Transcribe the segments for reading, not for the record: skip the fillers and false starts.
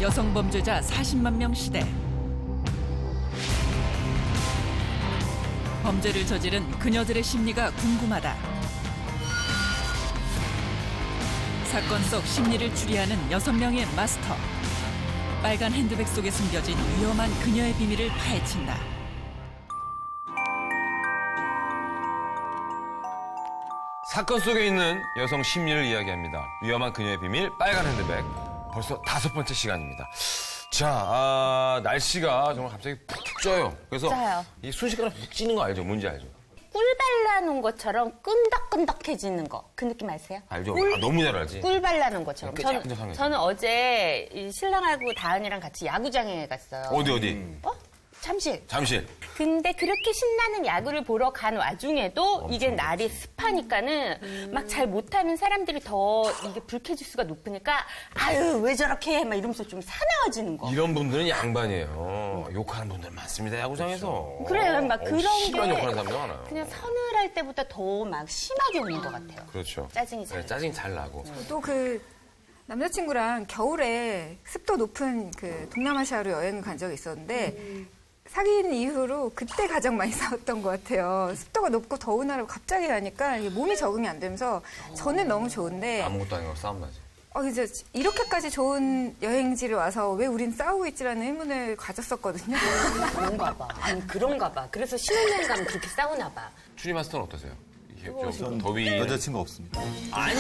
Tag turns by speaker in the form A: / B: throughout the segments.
A: 여성 범죄자 40만 명 시대. 범죄를 저지른 그녀들의 심리가 궁금하다. 사건 속 심리를 추리하는 6명의 마스터. 빨간 핸드백 속에 숨겨진 위험한 그녀의 비밀을 파헤친다.
B: 사건 속에 있는 여성 심리를 이야기합니다. 위험한 그녀의 비밀, 빨간 핸드백. 벌써 5번째 시간입니다. 자, 날씨가 정말 갑자기 푹 쪄요. 그래서
C: 쪄요.
B: 이 순식간에 푹 찌는 거 알죠? 뭔지 알죠?
C: 꿀 발라놓은 것처럼 끈덕끈덕해지는 거. 그 느낌 아세요?
B: 알죠? 너무 잘 알지?
C: 꿀 발라놓은 것처럼.
B: 끈적끈적한
C: 저는 어제 이 신랑하고 다은이랑 같이 야구장에 갔어요.
B: 어디?
C: 잠실. 근데 그렇게 신나는 야구를 보러 간 와중에도 이게 날이 습하니까는 막 잘 못하는 사람들이 더 이게 불쾌지수가 높으니까 아유 왜 저렇게 해? 막 이러면서 좀 사나워지는 거.
B: 이런 분들은 양반이에요. 욕하는 분들 많습니다, 야구장에서.
C: 그래요. 막 그런
B: 심한
C: 게
B: 욕하는 사람들 많아요.
C: 그냥 서늘할 때보다 더 막 심하게 오는 것 같아요.
B: 그렇죠.
C: 짜증이 잘.
B: 네, 짜증이 잘 나고.
D: 또 그 남자친구랑 겨울에 습도 높은 그 동남아시아로 여행을 간 적이 있었는데 사귄 이후로 그때 가장 많이 싸웠던 것 같아요. 습도가 높고 더운 날을 갑자기 하니까 이게 몸이 적응이 안 되면서 저는 너무 좋은데
B: 아무것도 아니고 싸움 나지.
D: 이제 이렇게까지 좋은 여행지를 와서 왜 우린 싸우고 있지라는 의문을 가졌었거든요.
C: 그런가 봐. 그래서 신혼여행 가면 그렇게 싸우나 봐.
B: 추리 마스터는 어떠세요? 좀 더위.
E: 여자친구 없습니다.
B: 아니!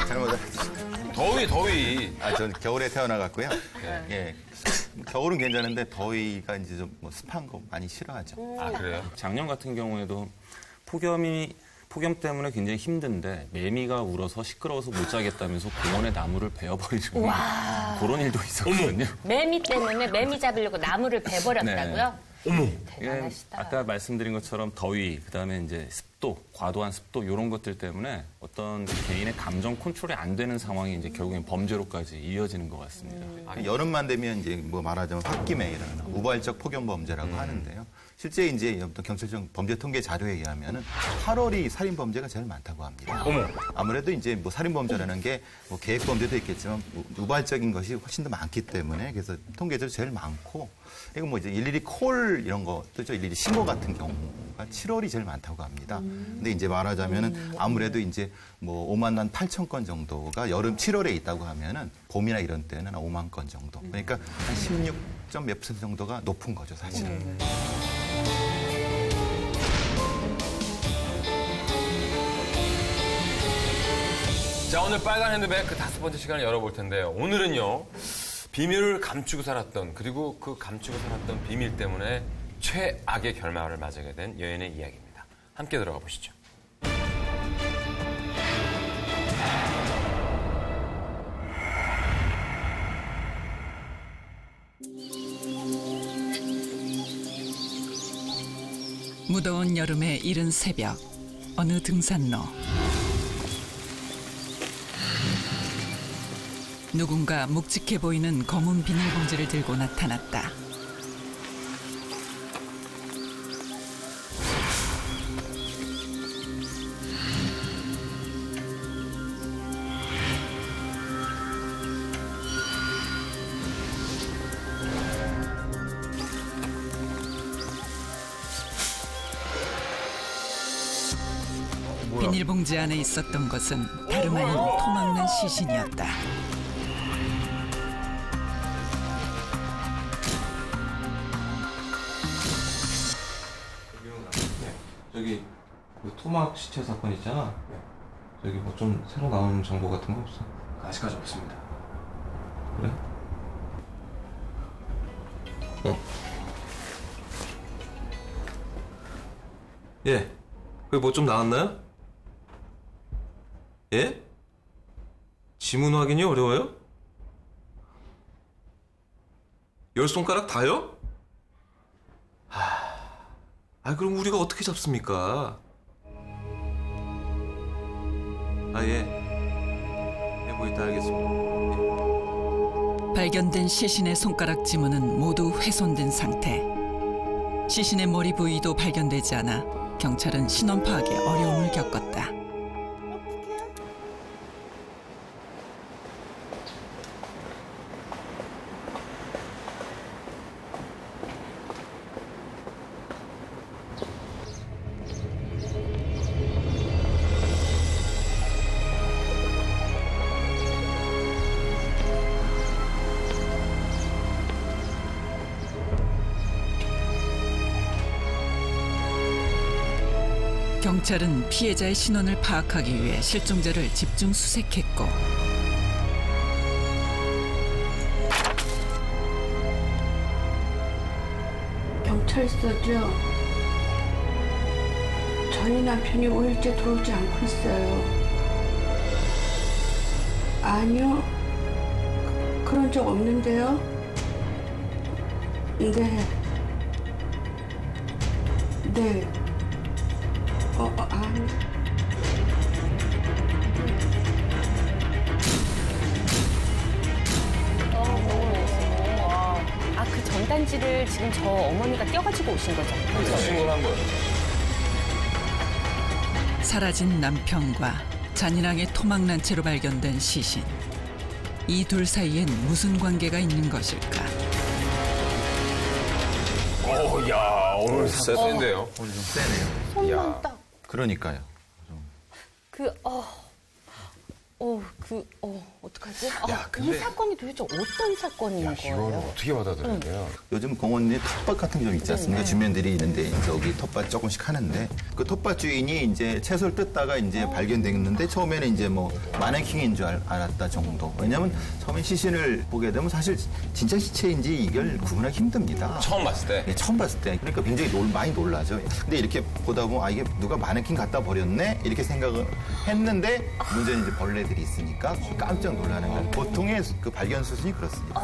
E: 잘못 알았어요.
B: 더위.
E: 전 겨울에 태어나갔고요. 예. 겨울은 괜찮은데 더위가 이제 좀 뭐 습한 거 많이 싫어하죠.
B: 아, 그래요?
F: 작년 같은 경우에도 폭염 때문에 굉장히 힘든데 매미가 울어서 시끄러워서 못 자겠다면서 공원에 나무를 베어버리고 그런 일도 있었거든요.
C: 매미 때문에 매미 잡으려고 나무를 베버렸다고요?
B: 어머.
C: 대단하시다.
F: 아까 말씀드린 것처럼 더위, 그다음에 이제 습도, 과도한 습도 이런 것들 때문에 어떤 개인의 감정 컨트롤이 안 되는 상황이 이제 결국엔 범죄로까지 이어지는 것 같습니다.
E: 여름만 되면 이제 뭐 말하자면 홧김에일어나 우발적 폭염 범죄라고 하는데요. 실제 이제 어떤 경찰청 범죄 통계 자료에 의하면은 8월이 살인 범죄가 제일 많다고 합니다. 아무래도 이제 뭐 살인 범죄라는 게 뭐 계획 범죄도 있겠지만 우발적인 것이 훨씬 더 많기 때문에 그래서 통계적으로 제일 많고 그리고 뭐 이제 일일이 콜 이런 것도 일일이 신고 같은 경우가 7월이 제일 많다고 합니다. 근데 이제 말하자면은 아무래도 이제 뭐 5만 8천 건 정도가 여름 7월에 있다고 하면은 봄이나 이런 때는 한 5만 건 정도. 그러니까 한 16점 몇 % 정도가 높은 거죠, 사실은.
B: 자, 오늘 빨간 핸드백 그 5번째 시간을 열어볼 텐데요. 오늘은요, 비밀을 감추고 살았던, 그리고 그 감추고 살았던 비밀 때문에 최악의 결말을 맞게 된 여인의 이야기입니다. 함께 들어가 보시죠.
A: 무더운 여름의 이른 새벽, 어느 등산로. 누군가 묵직해 보이는 검은 비닐봉지를 들고 나타났다. 비닐봉지 안에 있었던 것은 다름 아닌 토막난 시신이었다.
F: 저기 그 토막 시체 사건 있잖아. 저기 뭐 좀 새로 나온 정보 같은 거 없어?
G: 아직까지 없습니다.
F: 그래?
G: 예. 그게 뭐 좀 나왔나요? 예? 지문 확인이 어려워요? 10손가락 다요? 그럼 우리가 어떻게 잡습니까? 예. 뭐 이따 알겠습니다.
A: 발견된 시신의 손가락 지문은 모두 훼손된 상태. 시신의 머리 부위도 발견되지 않아 경찰은 신원 파악에 어려움을 겪었다. 경찰은 피해자의 신원을 파악하기 위해 실종자를 집중 수색했고
H: 경찰서죠. 저희 남편이 5일째 들어오지 않고 있어요. 아니요. 그런 적 없는데요. 네. 네. 아니.
C: 그 전단지를 지금 저 어머니가 떼어가지고 오신 거죠?
B: 신고를 한 거예요.
A: 사라진 남편과 잔인하게 토막난 채로 발견된 시신. 이 둘 사이엔 무슨 관계가 있는 것일까?
B: 야 오늘 세인데요.
E: 오늘 좀 세네요.
C: 손만 딱.
E: 그러니까요.
C: 어떡하지?
B: 야,
C: 이
B: 근데-
C: 사건이 도대체 어떤 사건인
B: 이걸
C: 거예요?
B: 어떻게 받아들여야 돼요?
E: 요즘 공원에 텃밭 같은 게 좀 있지 않습니까? 주민들이 있는데 저기 텃밭 조금씩 하는데 그 텃밭 주인이 이제 채소를 뜯다가 이제 발견됐는데 처음에는 이제 뭐 마네킹인 줄 알았다 정도. 왜냐면 처음에 시신을 보게 되면 사실 진짜 시체인지 이걸 구분하기 힘듭니다.
B: 처음 봤을 때?
E: 예, 처음 봤을 때. 그러니까 굉장히 많이 놀라죠. 근데 이렇게 보다 보면 이게 누가 마네킹 갖다 버렸네? 이렇게 생각을 했는데 문제는 이제 벌레들이 있으니까 깜짝 놀라는 거예요. 보통의 그 발견 수준이 그렇습니다.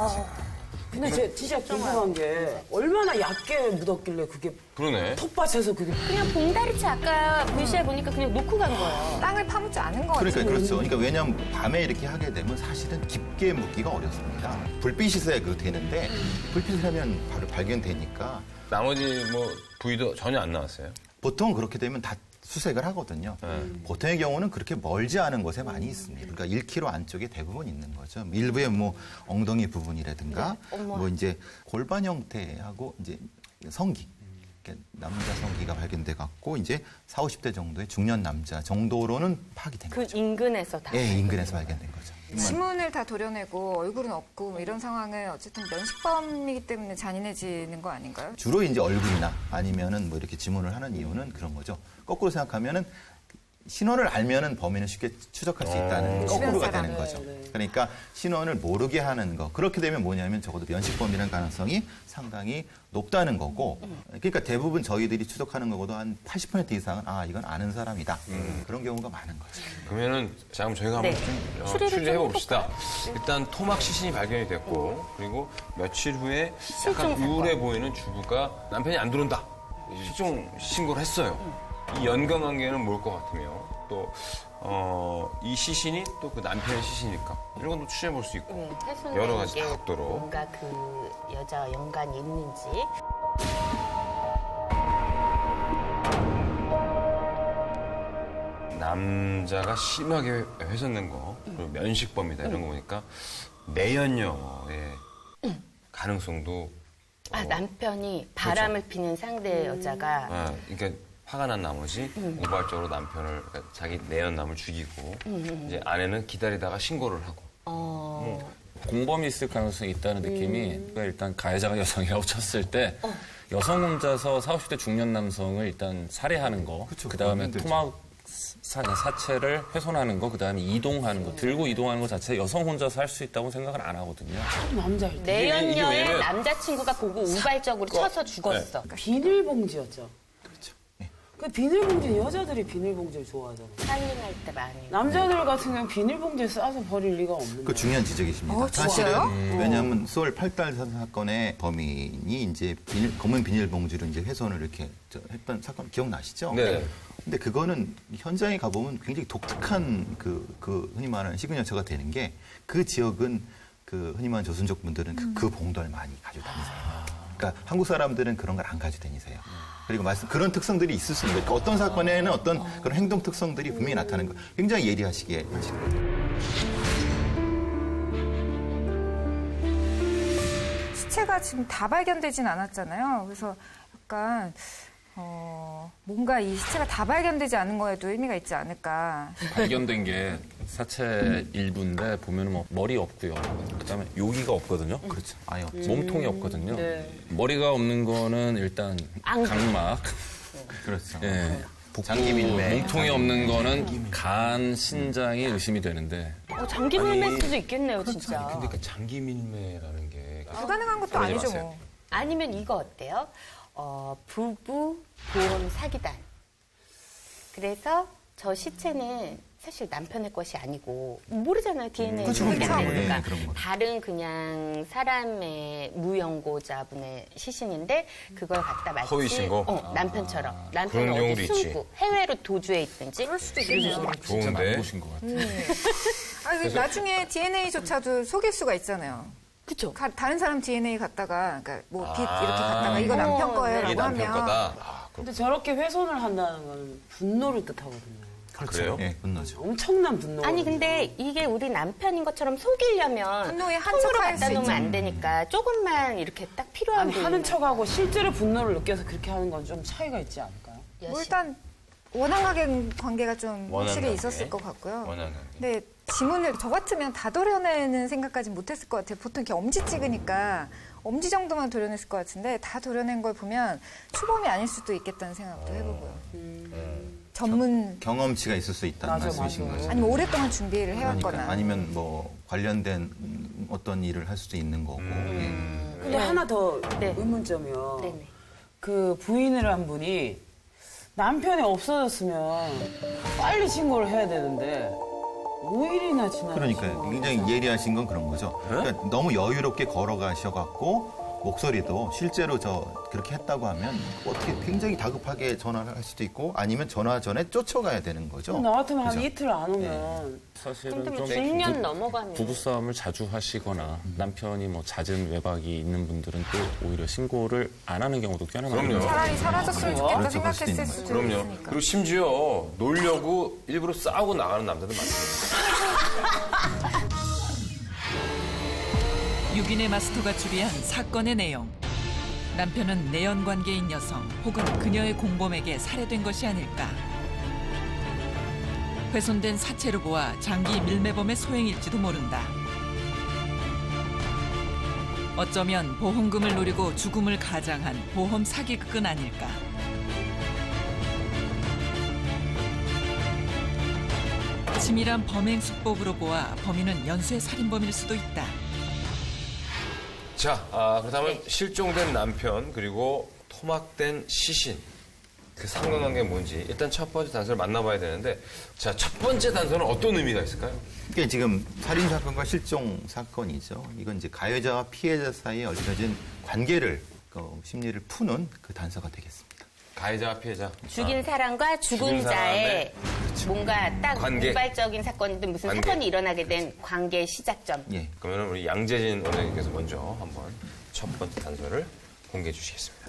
I: 근데 제 진짜 궁금한 게 얼마나 얕게 묻었길래 그게
B: 그러네.
I: 텃밭에서 그게
C: 그냥 봉다리채 아까 VCR 보니까 그냥 놓고 간 거예요.
D: 땅을 파묻지 않은 것 같아요.
E: 그러니까 그렇죠. 그러니까 왜냐하면 밤에 이렇게 하게 되면 사실은 깊게 묻기가 어렵습니다. 불빛이 있어야 되는데 불빛을 하면 바로 발견되니까
B: 나머지 뭐 부위도 전혀 안 나왔어요.
E: 보통 그렇게 되면 다 수색을 하거든요. 보통의 경우는 그렇게 멀지 않은 곳에 많이 있습니다. 그러니까 1km 안쪽에 대부분 있는 거죠. 일부의 뭐 엉덩이 부분이라든가 뭐 이제 골반 형태하고 이제 성기. 남자 성기가 발견돼 갖고 이제 40, 50대 정도의 중년 남자 정도로는 파악이 된
C: 그
E: 거죠.
C: 인근에서 다.
E: 예, 인근에서 발견된 거죠.
D: 지문을 다 도려내고 얼굴은 없고 뭐 이런 상황은 어쨌든 면식범이기 때문에 잔인해지는 거 아닌가요?
E: 주로 이제 얼굴이나 아니면은 뭐 이렇게 지문을 하는 이유는 그런 거죠. 거꾸로 생각하면은 신원을 알면은 범인을 쉽게 추적할 수 있다는 거꾸로가 되는 거죠. 그러니까 신원을 모르게 하는 거. 그렇게 되면 뭐냐면 적어도 면식범이라는 가능성이 상당히 높다는 거고. 그러니까 대부분 저희들이 추적하는 거보다 한 80% 이상은 이건 아는 사람이다. 그런 경우가 많은 거죠.
B: 그러면은 자 그럼 저희가 한번 좀 추리해 봅시다. 일단 토막 시신이 발견이 됐고 그리고 며칠 후에 약간 우울해 보이는 주부가 남편이 안 들어온다. 실종 신고를 했어요. 이 연관관계는 뭘 것 같으며 또 이 시신이 또 그 남편의 시신일까 이런 것도 추리해 볼 수 있고 여러 가지 각도로
C: 뭔가 그 여자와 연관이 있는지.
B: 남자가 심하게 훼손된 거 그리고 면식범이다 이런 거 보니까 내연녀의 가능성도
C: 남편이 바람을 피는 상대의 여자가
B: 그러니까 화가 난 나머지 우발적으로 남편을 그러니까 자기 내연남을 죽이고 이제 아내는 기다리다가 신고를 하고
F: 공범이 있을 가능성이 있다는 느낌이 그러니까 일단 가해자가 여성이라고 쳤을 때 여성 혼자서 40, 50대 중년 남성을 일단 살해하는 거 그다음에 토막 사체를 훼손하는 거 그다음에 이동하는 거 들고 이동하는 거 자체 여성 혼자서 할 수 있다고 생각을 안 하거든요.
I: 남자일 때
C: 내연녀의
B: 왜냐면-
C: 남자친구가 보고 우발적으로 쳐서 죽었어.
I: 비닐봉지였죠.
E: 그렇죠.
I: 그 비닐봉지 여자들이 비닐봉지를 좋아하잖아요.
C: 살림할 때 많이.
I: 남자들 같은 경우는 비닐봉지에 싸서 버릴 리가 없는데.
E: 그 중요한 지적이십니다. 사실은 왜냐하면 수월 8달 사건의 범인이 이제 검은 비닐봉지로 이제 훼손을 이렇게 했던 사건 기억나시죠?
B: 네.
E: 근데 그거는 현장에 가보면 굉장히 독특한 그 흔히 말하는 시그니처가 되는 게 그 지역은 그 흔히 말하는 조선족 분들은 그 봉돌 많이 가지고 다니세요. 그러니까 한국 사람들은 그런 걸 안 가지고 다니세요. 그리고 그런 특성들이 있을 수 있는 거예요. 그러니까 어떤 사건에는 어떤 그런 행동 특성들이 분명히 나타나는 거예요. 굉장히 예리하시게 하시는 거예요.
D: 시체가 지금 다 발견되진 않았잖아요. 그래서 약간 뭔가 이 시체가 다 발견되지 않은 거에도 의미가 있지 않을까.
F: 발견된 게 사체 일부인데 보면은 뭐 머리 없고요. 그다음에 여기가 없거든요.
E: 그렇죠. 아예 없죠.
F: 몸통이 없거든요. 머리가 없는 거는 일단
C: 안구.
F: 각막.
E: 그렇죠.
F: 예.
E: 장기 밀매.
F: 몸통이 없는 거는 간, 신장이 의심이 되는데.
C: 장기 밀매일 수도 있겠네요, 진짜.
B: 근데 그 장기 밀매라는 게
D: 불가능한 것도 아니죠, 뭐.
C: 아니면 이거 어때요? 부부 보험 사기단. 그래서 저 시체는 사실 남편의 것이 아니고 모르잖아요. DNA 분석이 안 되니까. 다른 그냥 사람의 무연고자분의 시신인데 그걸 갖다 마치
B: 허위 신고?
C: 남편처럼
B: 그런
C: 남편은 어디
B: 경우도 있지.
C: 숨고 해외로 도주해 있든지
D: 그럴 수도 있겠네요.
F: 진짜
B: 좋은데?
F: 많이 보신 것 같아요.
D: 나중에 DNA조차도 속일 수가 있잖아요.
C: 그쵸?
D: 다른 사람 DNA 갖다가, 그러니까 뭐 빛 이렇게 갖다가 이거 남편 거예요라고
B: 이게 남편
D: 하면
B: 거다.
I: 근데 저렇게 훼손을 한다는 건 분노를 뜻하거든요.
B: 그래요?
E: 예, 분노죠.
I: 엄청난 분노.
C: 아니 근데 이게 우리 남편인 것처럼 속이려면
D: 분노의 한
C: 통으로
D: 척할
C: 갖다
D: 수
C: 놓으면
D: 있죠.
C: 안 되니까 조금만 이렇게 딱 필요한
I: 아니,
C: 부분만.
I: 하는 척하고 실제로 분노를 느껴서 그렇게 하는 건 좀 차이가 있지 않을까요?
D: 뭐 일단 원한 관계가 좀
B: 원한
D: 확실히
B: 관계.
D: 있었을 것 같고요.
B: 원한 관계.
D: 근데 지문을 저 같으면 다 도려내는 생각까지 못했을 것 같아요. 보통 이렇게 엄지 찍으니까 엄지 정도만 도려냈을 것 같은데 다 도려낸 걸 보면 추범이 아닐 수도 있겠다는 생각도 해보고요. 전문
E: 경험치가 있을 수 있다는
I: 맞아,
E: 말씀이신
I: 맞아.
E: 거죠.
D: 아니면 오랫동안 준비를 해왔거나
E: 그러니까 아니면 뭐 관련된 어떤 일을 할 수도 있는 거고.
I: 근데 하나 더
C: 네.
I: 의문점이요.
C: 네네.
I: 그 부인을 한 분이 남편이 없어졌으면 빨리 신고를 해야 되는데 5일이나 지나서
E: 그러니까 굉장히 예리하신 건 그런 거죠. 그러니까 너무 여유롭게 걸어가셔갖고 목소리도 실제로 그렇게 했다고 하면 어떻게 굉장히 다급하게 전화를 할 수도 있고 아니면 전화 전에 쫓아가야 되는 거죠.
I: 나 같으면 한
E: 그죠?
I: 이틀 안 오면
F: 사실은
C: 근데 뭐
F: 좀
C: 중년 넘어가면
F: 부부싸움을 자주 하시거나 남편이 뭐 잦은 외박이 있는 분들은 또 오히려 신고를 안 하는 경우도 꽤나 많아요.
B: 그럼요.
D: 차라리 사라졌으면 좋겠다
E: 그렇죠, 그럴 수도
D: 생각했을
E: 있는
D: 수도
B: 그럼요.
D: 있으니까.
B: 그리고 심지어 놀려고 일부러 싸우고 나가는 남자들 많습니다.
A: 6인의 마스터가 추리한 사건의 내용. 남편은 내연관계인 여성 혹은 그녀의 공범에게 살해된 것이 아닐까. 훼손된 사체를 보아 장기 밀매범의 소행일지도 모른다. 어쩌면 보험금을 노리고 죽음을 가장한 보험 사기극은 아닐까. 치밀한 범행 수법으로 보아 범인은 연쇄 살인범일 수도 있다.
B: 자, 그렇다면 실종된 남편 그리고 토막된 시신 그 상관관계가 뭔지 일단 첫 번째 단서를 만나봐야 되는데 자, 첫 번째 단서는 어떤 의미가 있을까요?
E: 이게 지금 살인 사건과 실종 사건이죠. 이건 이제 가해자와 피해자 사이에 얽혀진 관계를 심리를 푸는 그 단서가 되겠습니다.
B: 가해자와 피해자.
C: 죽인 사람과 죽은
B: 죽은
C: 자의
B: 사람의
C: 뭔가 딱
B: 관계.
C: 우발적인 사건이든 무슨
B: 관계.
C: 사건이 일어나게 된 관계의 시작점.
E: 예.
B: 그러면 우리 양재진 원장님께서 먼저 한번 첫 번째 단서를 공개해 주시겠습니다.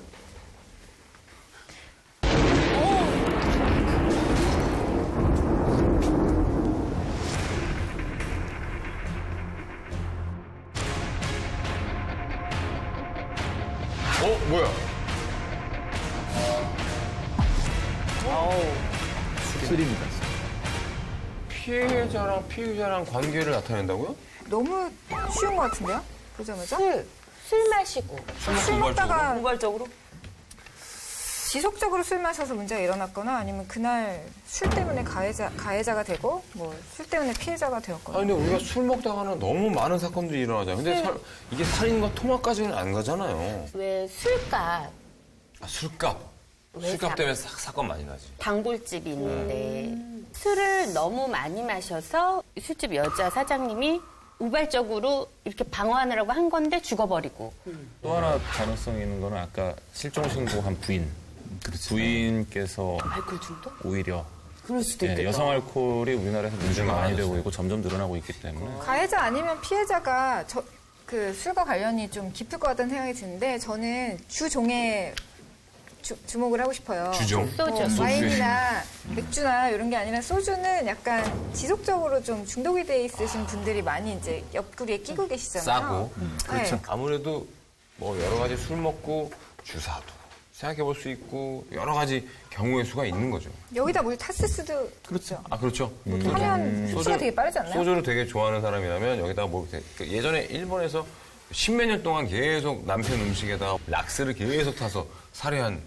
B: 뭐야?
E: 술입니다.
B: 피해자랑 피의자랑 관계를 나타낸다고요?
D: 너무 쉬운 것 같은데요? 보자마자?
C: 술 마시고.
D: 술 먹다가
I: 우발적으로?
D: 지속적으로 술 마셔서 문제가 일어났거나 아니면 그날 술 때문에 가해자가 되고 뭐 술 때문에 피해자가 되었거나.
B: 아니, 근데 우리가 술 먹다가는 너무 많은 사건들이 일어나잖아요. 근데 이게 살인과 토막까지는 안 가잖아요.
C: 왜 술값,
B: 술값. 술값 때문에 사건 많이 나지.
C: 단골집이 있는데 술을 너무 많이 마셔서 술집 여자 사장님이 우발적으로 이렇게 방어하느라고 한 건데 죽어버리고.
F: 또 하나 가능성이 있는 거는 아까 실종 신고한 부인. 부인께서
C: 알코올 중독?
F: 오히려
I: 그럴 수도 있겠다.
F: 여성 알코올이 우리나라에서 문제가 많이 되고 있고 점점 늘어나고 있기 때문에
D: 가해자 아니면 피해자가 그 술과 관련이 좀 깊을 것 같다는 생각이 드는데 저는 주종에 주목을 하고 싶어요.
B: 주종?
C: 소주.
D: 와인이나 맥주나 이런 게 아니라 소주는 약간 지속적으로 좀 중독이 돼 있으신 분들이 많이 이제 옆구리에 끼고 계시잖아요.
B: 싸고.
D: 그렇죠.
B: 아무래도 뭐 여러 가지 술 먹고 주사도 생각해 볼 수 있고 여러 가지 경우의 수가 있는 거죠.
D: 여기다 물 탔을 수도
E: 그렇죠.
B: 아, 그렇죠.
D: 하면 흡수가 되게 빠르지 않나요?
B: 소주를 되게 좋아하는 사람이라면 여기다가 뭐 예전에 일본에서 십몇 년 동안 계속 남편 음식에다 락스를 계속 타서 살해한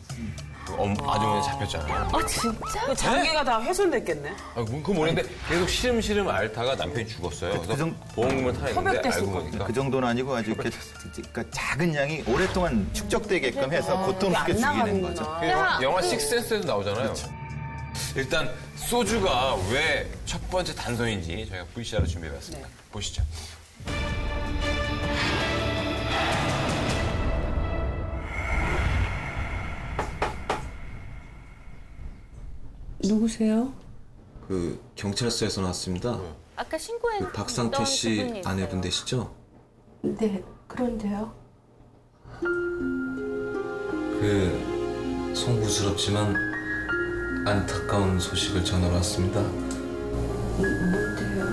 B: 아주머니 잡혔잖아요.
C: 아 진짜?
I: 장기가 다 훼손됐겠네.
B: 그거 모르겠는데 계속 시름시름 앓다가 남편이 죽었어요. 그래서 보험금을 타냈는데 알고 보니까.
E: 그 정도는 아니고 아주 이렇게 그러니까 작은 양이 오랫동안 축적되게끔 해서 고통스럽게 죽이는 거죠.
B: 영화 식스센스에도 나오잖아요. 일단 소주가 왜 첫 번째 단서인지 저희가 VCR로 준비해봤습니다. 보시죠.
H: 누구세요?
G: 그 경찰서에서 나왔습니다.
C: 아까 신고해.
G: 그 박상태 씨 아내분 되시죠?
H: 네, 그런데요.
G: 그 송구스럽지만 안타까운 소식을 전하러 왔습니다.
H: 뭔데요?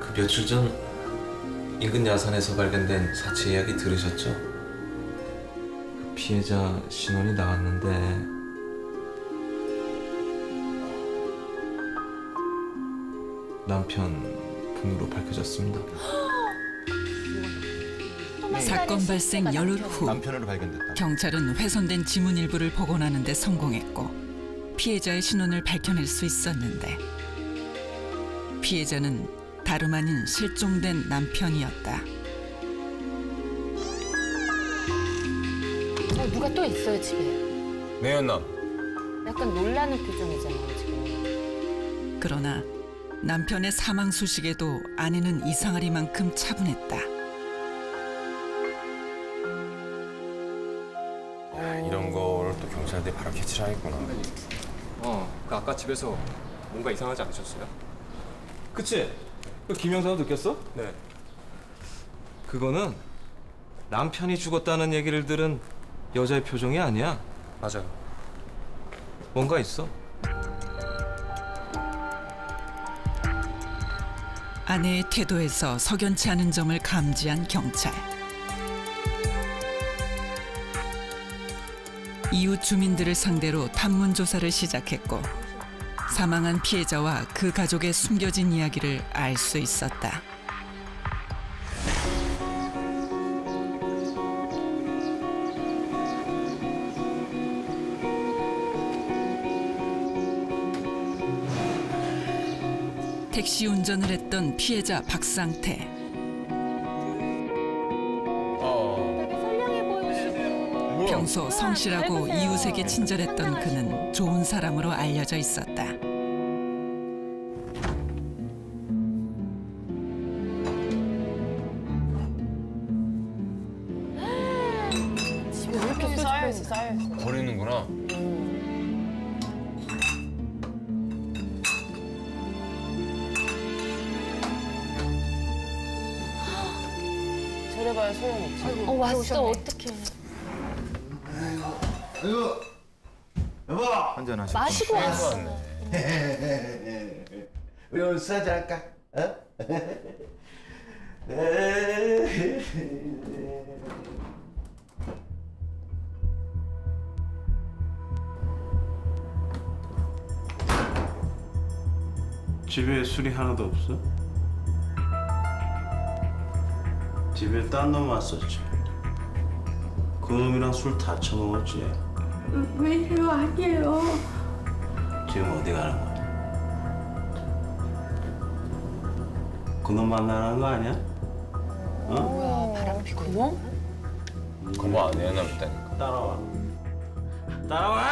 G: 그 며칠 전 인근 야산에서 발견된 사체 이야기 들으셨죠? 그 피해자 신원이 나왔는데 남편 분으로 밝혀졌습니다.
A: 사건 발생 열흘 후
E: 남편으로 발견됐다.
A: 경찰은 훼손된 지문 일부를 복원하는 데 성공했고 피해자의 신원을 밝혀낼 수 있었는데 피해자는 다름 아닌 실종된 남편이었다.
C: 누가 또 있어요 집에.
B: 네, 연남.
C: 약간 놀라는 표정이잖아요 지금.
A: 그러나 남편의 사망 소식에도 아내는 이상하리만큼 차분했다.
B: 이런 거를 또 경찰들이 바로 캐치를 하겠구나.
J: 그 아까 집에서 뭔가 이상하지 않으셨어요?
G: 그치? 그 김영사도 느꼈어?
J: 네.
G: 그거는 남편이 죽었다는 얘기를 들은 여자의 표정이 아니야.
J: 맞아요.
G: 뭔가 있어.
A: 아내의 태도에서 석연치 않은 점을 감지한 경찰. 이웃 주민들을 상대로 탐문 조사를 시작했고 사망한 피해자와 그 가족의 숨겨진 이야기를 알 수 있었다. 택시 운전을 했던 피해자 박상태.
C: 되게 선량해 보이시고.
A: 평소 성실하고 이웃에게 친절했던 그는 좋은 사람으로 알려져 있었다.
C: 집에 왜 이렇게 쌓여있어.
B: 버리는구나.
I: 저래봐야 소용없지.
C: 왔어 어떡해.
K: 아이고, 여보.
E: 한잔하시고.
C: 마시고 왔어.
K: 우리 오늘 사자 할까? 어?
L: 집에 술이 하나도 없어? 집에 딴 놈 왔었지. 그 놈이랑 술 다 처먹었지.
H: 왜요? 아니에요.
L: 지금 어디 가는 거야? 그 놈 만나는 거 아니야? 어?
C: 뭐야 바람 피고 뭐?
B: 거봐, 내 연남 있다니까.
L: 따라와. 따라와!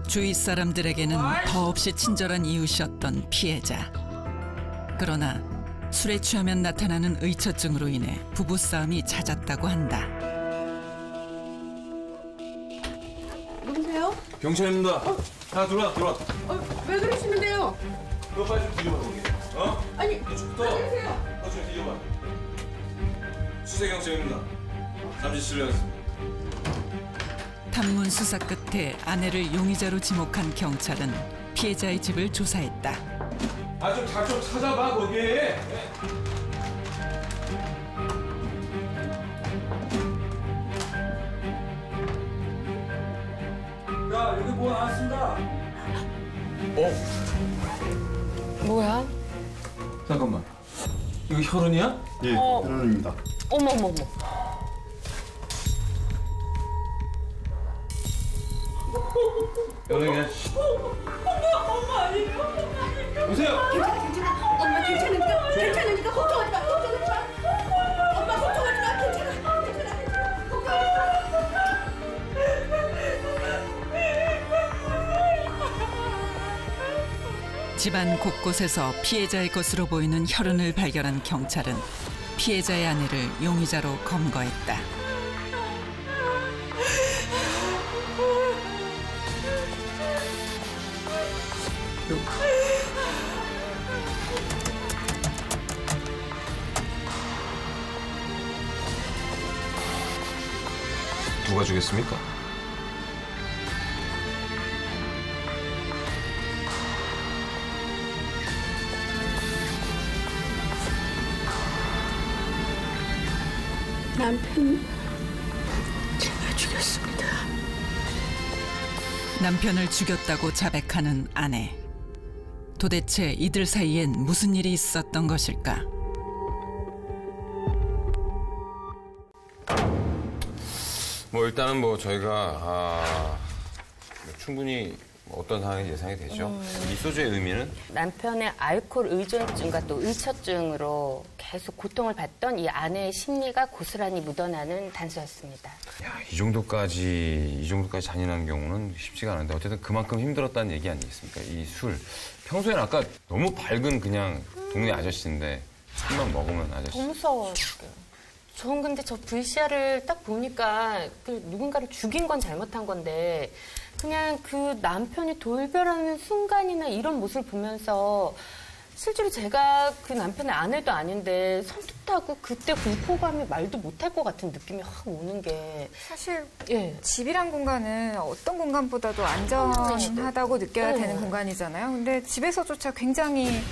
A: 주위 사람들에게는 더없이 친절한 이웃이었던 피해자. 그러나 술에 취하면 나타나는 의처증으로 인해 부부싸움이 잦았다고 한다.
H: 누구세요?
G: 경찰입니다. 자, 들어와.
H: 왜 그러시는데요?
G: 너 빨리 좀 뒤져봐, 거기. 어?
H: 아니,
G: 이쪽부터. 좀 뒤져봐. 수세경찰입니다. 잠시 실례하겠습니다.
A: 탐문 수사 끝에 아내를 용의자로 지목한 경찰은 피해자의 집을 조사했다.
G: 좀 찾아봐, 거기.
J: 야, 여기 뭐 나왔습니다.
C: 뭐야?
G: 잠깐만. 이거 혈흔이야?
L: 예, 혈흔입니다.
C: 어머머머.
G: 혈흔이야?
H: 엄마 아니에요?
G: 보세요.
H: 괜찮아. 엄마 괜찮으니까 걱정하지 마. 엄마 걱정하지 마. 괜찮아.
A: 집안 곳곳에서 피해자의 것으로 보이는 혈흔을 발견한 경찰은 피해자의 아내를 용의자로 검거했다.
B: 누가 주겠습니까?
H: 남편 제가 죽였습니다.
A: 남편을 죽였다고 자백하는 아내. 도대체 이들 사이엔 무슨 일이 있었던 것일까?
B: 뭐 일단은 뭐 저희가 충분히 어떤 상황이 예상이 되죠. 이 소주의 의미는
C: 남편의 알코올 의존증과 또 의처증으로 계속 고통을 받던 이 아내의 심리가 고스란히 묻어나는 단서였습니다.
B: 야, 이 정도까지 잔인한 경우는 쉽지가 않은데 어쨌든 그만큼 힘들었다는 얘기 아니겠습니까? 이 술. 평소에는 아까 너무 밝은 그냥 동네 아저씨인데 술만 먹으면 아저씨.
C: 더 무서워요. 전 근데 저 VCR을 딱 보니까 누군가를 죽인 건 잘못한 건데 그냥 그 남편이 돌변하는 순간이나 이런 모습을 보면서 실제로 제가 그 남편의 아내도 아닌데 섬뜩하고 그때 공포감이 말도 못할 것 같은 느낌이 확 오는 게
D: 사실 집이란 공간은 어떤 공간보다도 안전하다고 느껴야 되는 공간이잖아요. 근데 집에서조차 굉장히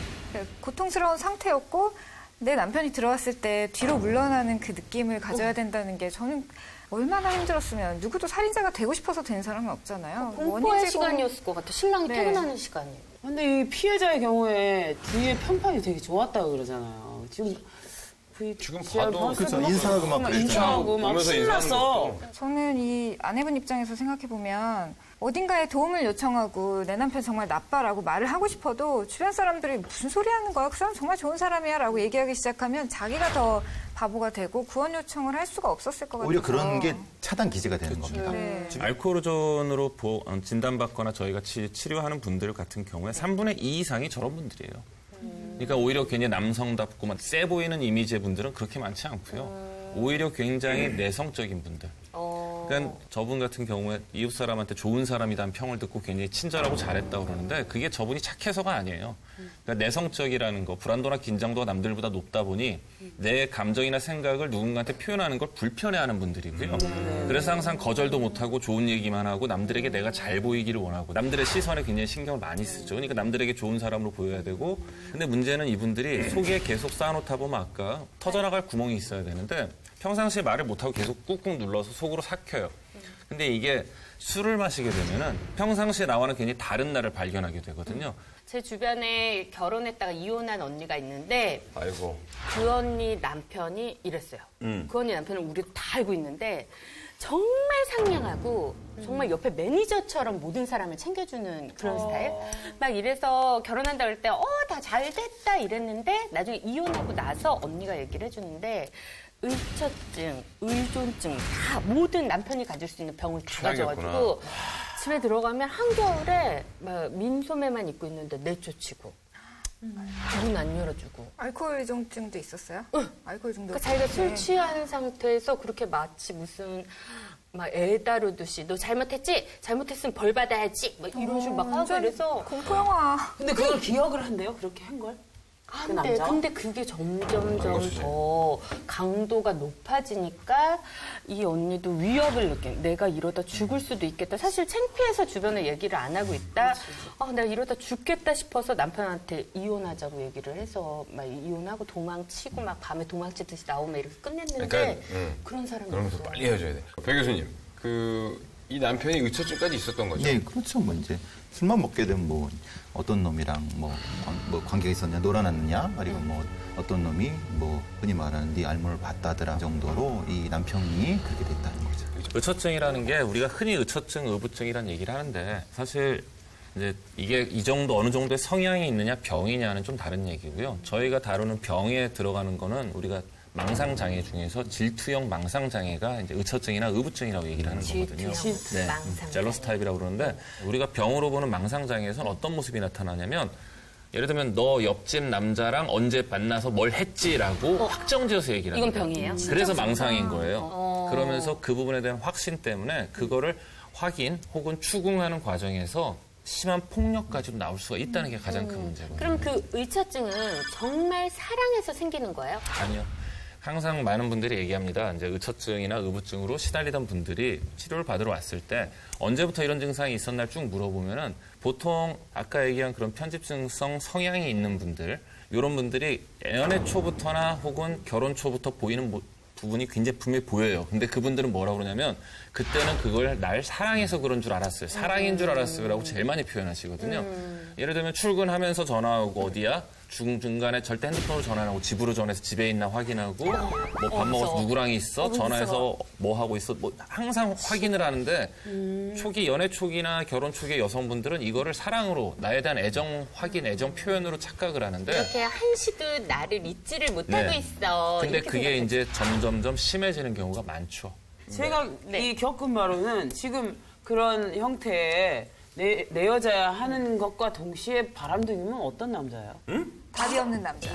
D: 고통스러운 상태였고 내 남편이 들어왔을 때 뒤로 물러나는 그 느낌을 가져야 된다는 게 저는 얼마나 힘들었으면 누구도 살인자가 되고 싶어서 된 사람은 없잖아요.
C: 공포의 시간이었을 것 같아. 신랑이 퇴근하는 시간이.
I: 근데 이 피해자의 경우에 주위의 편판이 되게 좋았다고 그러잖아요. 지금
B: 봐도
E: 그렇죠. 인사하고 막
I: 인사하고 막 신났어.
D: 저는 이 아내분 입장에서 생각해 보면 어딘가에 도움을 요청하고 내 남편 정말 나빠라고 말을 하고 싶어도 주변 사람들이 무슨 소리 하는 거야? 그 사람 정말 좋은 사람이야 라고 얘기하기 시작하면 자기가 더 바보가 되고 구원 요청을 할 수가 없었을 것 같아요.
E: 오히려 그런 게 차단 기제가 되는 겁니다.
D: 네.
F: 알코올 의존으로 진단받거나 저희가 치료하는 분들 같은 경우에 3분의 2 이상이 저런 분들이에요. 그러니까 오히려 괜히 남성답고 막 세 보이는 이미지의 분들은 그렇게 많지 않고요. 오히려 굉장히 내성적인 분들. 그러니까 저분 같은 경우에 이웃 사람한테 좋은 사람이라는 평을 듣고 굉장히 친절하고 잘했다고 그러는데 그게 저분이 착해서가 아니에요. 그러니까 내성적이라는 거, 불안도나 긴장도가 남들보다 높다 보니 내 감정이나 생각을 누군가한테 표현하는 걸 불편해하는 분들이고요. 그래서 항상 거절도 못하고 좋은 얘기만 하고 남들에게 내가 잘 보이기를 원하고 남들의 시선에 굉장히 신경을 많이 쓰죠. 그러니까 남들에게 좋은 사람으로 보여야 되고 근데 문제는 이분들이 속에 계속 쌓아놓다 보면 아까 터져나갈 구멍이 있어야 되는데 평상시에 말을 못하고 계속 꾹꾹 눌러서 속으로 삭혀요. 근데 이게 술을 마시게 되면은 평상시에 나와는 굉장히 다른 나를 발견하게 되거든요.
C: 제 주변에 결혼했다가 이혼한 언니가 있는데
B: 아이고.
C: 그 언니 남편이 이랬어요. 그 언니 남편은 우리도 다 알고 있는데 정말 상냥하고 정말 옆에 매니저처럼 모든 사람을 챙겨주는 그런 스타일? 막 이래서 결혼한다 그럴 때 다 잘 됐다 이랬는데 나중에 이혼하고 나서 언니가 얘기를 해주는데 의처증, 의존증 다 모든 남편이 가질 수 있는 병을 다 가져가지고 집에 들어가면 한겨울에 막 민소매만 입고 있는데 내쫓이고 문 안 열어주고.
D: 알코올 의존증도 있었어요?
C: 응.
D: 알코올 중독.
C: 그러니까 자기가 술 취한 상태에서 그렇게 마치 무슨 막 애 다루듯이 너 잘못했지? 잘못했으면 벌 받아야지. 막 이런 식으로 막 하고 이래서
D: 공포 영화.
I: 근데 그걸 기억을 한대요? 그렇게 한 걸? 그 남자?
C: 근데 그게 점점 더 강도가 높아지니까 이 언니도 위협을 느껴. 내가 이러다 죽을 수도 있겠다. 사실 창피해서 주변에 얘기를 안 하고 있다. 내가 이러다 죽겠다 싶어서 남편한테 이혼하자고 얘기를 해서 막 이혼하고 도망치고 막 밤에 도망치듯이 나오면 이렇게 끝냈는데
B: 그러니까,
C: 그런 사람이
B: 그러면서
C: 없어.
B: 빨리 헤어져야 돼. 배 교수님, 이 남편이 의처증까지 있었던 거죠?
E: 네, 그렇죠. 뭐 이제 술만 먹게 되면 뭐 어떤 놈이랑 뭐 관계가 있었냐, 놀아났느냐, 아니면 뭐 어떤 놈이 뭐 흔히 말하는 네 알몸을 봤다더라 정도로 이 남편이 그렇게 됐다는 거죠.
F: 의처증이라는 게 우리가 흔히 의처증, 의부증이라는 얘기를 하는데 사실 이제 이게 이 정도 어느 정도의 성향이 있느냐 병이냐는 좀 다른 얘기고요. 저희가 다루는 병에 들어가는 거는 우리가 망상장애 중에서 질투형 망상장애가 이제 의처증이나 의부증이라고 얘기를 하는 거거든요. 네, 젤러스 타입이라고 그러는데 우리가 병으로 보는 망상장애에서는 어떤 모습이 나타나냐면 예를 들면 너 옆집 남자랑 언제 만나서 뭘 했지라고 확정지어서 얘기를 하는 거예요.
C: 이건 병이에요?
F: 그래서 망상인 거예요. 그러면서 그 부분에 대한 확신 때문에 그거를 확인 혹은 추궁하는 과정에서 심한 폭력까지도 나올 수가 있다는 게 가장 큰 문제거든요.
C: 그럼 그 의처증은 정말 사랑해서 생기는 거예요?
F: 아니요. 항상 많은 분들이 얘기합니다. 이제 의처증이나 의부증으로 시달리던 분들이 치료를 받으러 왔을 때 언제부터 이런 증상이 있었나 쭉 물어보면은 보통 아까 얘기한 그런 편집증성 성향이 있는 분들, 이런 분들이 연애 초부터나 혹은 결혼 초부터 보이는 부분이 굉장히 분명히 보여요. 근데 그분들은 뭐라고 그러냐면 그때는 그걸 날 사랑해서 그런 줄 알았어요. 사랑인 줄 알았어요. 라고 제일 많이 표현하시거든요. 예를 들면 출근하면서 전화하고 어디야? 중간에 절대 핸드폰으로 전화 안 하고 집으로 전화해서 집에 있나 확인하고 뭐 밥 먹어서 누구랑 있어? 전화해서 뭐 하고 있어? 뭐 항상 확인을 하는데 초기 연애 초기나 결혼 초기 여성분들은 이거를 사랑으로 나에 대한 애정 확인, 애정 표현으로 착각을 하는데
C: 이렇게 한시도 나를 잊지를 못하고 있어.
F: 근데 그게 이제 점점점 심해지는 경우가 많죠.
I: 제가 이 겪은 바로는 지금 그런 형태의 내 여자야 하는 것과 동시에 바람둥이면 어떤 남자예요?
B: 응?
D: 답이 없는 남자.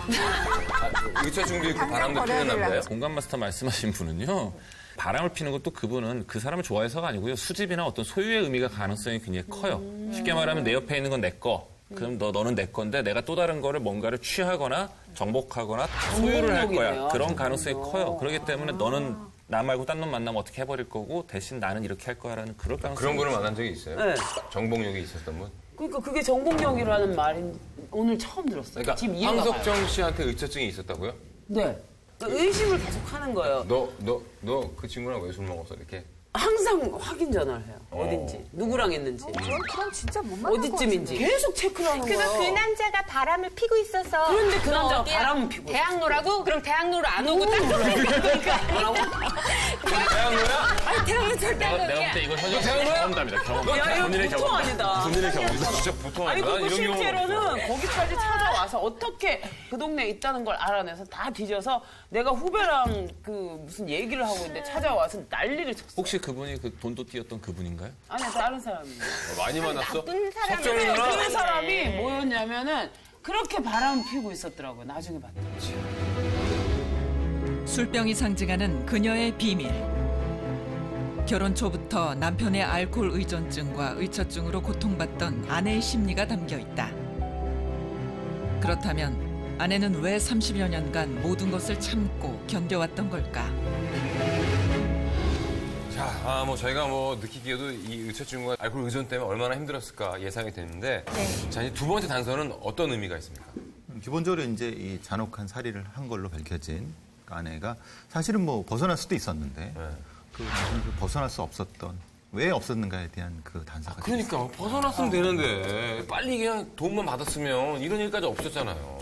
B: 의처증도 있고 바람도 피는 남자예요?
F: 공감 마스터 말씀하신 분은요. 바람을 피는 것도 그분은 그 사람을 좋아해서가 아니고요. 수집이나 어떤 소유의 의미가 가능성이 굉장히 커요. 쉽게 말하면 내 옆에 있는 건 내 거. 그럼 너는 내 건데 내가 또 다른 거를 뭔가를 취하거나 정복하거나 소유를 할 거야. 그런 가능성이 커요. 그렇기 때문에 너는 나 말고 딴 놈 만나면 어떻게 해버릴 거고 대신 나는 이렇게 할 거야라는 그럴 가능성이
B: 그런 분을 만난 적이 있어요?
I: 네.
B: 정복력이 있었던 분?
I: 그러니까 그게 정복력이라는 말인 오늘 처음 들었어요.
B: 그러니까
I: 지금 이해가 가요.
B: 황석정 씨한테 의처증이 있었다고요?
I: 네. 의심을 계속 하는 거예요.
B: 너 그 친구랑 왜 술 먹었어? 이렇게?
I: 항상 확인 전화를 해요. 어딘지, 누구랑 했는지.
D: 그럼 진짜 못 만날
I: 어디쯤인지. 계속 체크를 하는 거예요.
C: 그래서 그 남자가 바람을 피고 있어서.
I: 그런데 그 남자가
C: 어디야?
I: 바람을 피고
C: 대학로라고? 그럼 대학로로 안 오고 딴 데로 가니까.
B: 대학로야?
C: 아니, 대학로 절대 안
F: 내가 볼
C: 오냐.
F: 때 이거 현역 경험담이다. 경험담.
I: 야, 이거 보통 아니다.
F: 본인의 경험.
B: 진짜 보통
I: 아니,
B: 아니다.
I: 그리고
B: 이런 경우
I: 실제로는 거기까지 찾아와서 어떻게 그 동네에 있다는 걸 알아내서 다 뒤져서 내가 후배랑 그 무슨 얘기를 하고 있는데 찾아와서 난리를 쳤어.
F: 혹시 그분이 그 돈도 띄었던 그분인가요?
I: 아니, 다른 사람이에요.
B: 많이 만났어?
C: 나쁜 사람이.
B: 석정이 누나?
I: 그 사람이 뭐였냐면은 그렇게 바람을 피고 있었더라고요. 나중에 봤더니.
A: 술병이 상징하는 그녀의 비밀. 결혼 초부터 남편의 알코올 의존증과 의처증으로 고통받던 아내의 심리가 담겨 있다. 그렇다면 아내는 왜 30여 년간 모든 것을 참고 견뎌왔던 걸까?
B: 자, 뭐 저희가 뭐 느끼기에도 이 의처증과 알코올 의존 때문에 얼마나 힘들었을까 예상이 되는데, 자, 이제 두 번째 단서는 어떤 의미가 있습니까?
E: 기본적으로 이제 이 잔혹한 살해를 한 걸로 밝혀진 아내가 사실은 뭐 벗어날 수도 있었는데 그 벗어날 수 없었던 왜 없었는가에 대한 그 단서가
B: 그러니까 벗어났으면 되는데 빨리 그냥 돈만 받았으면 이런 일까지 없었잖아요.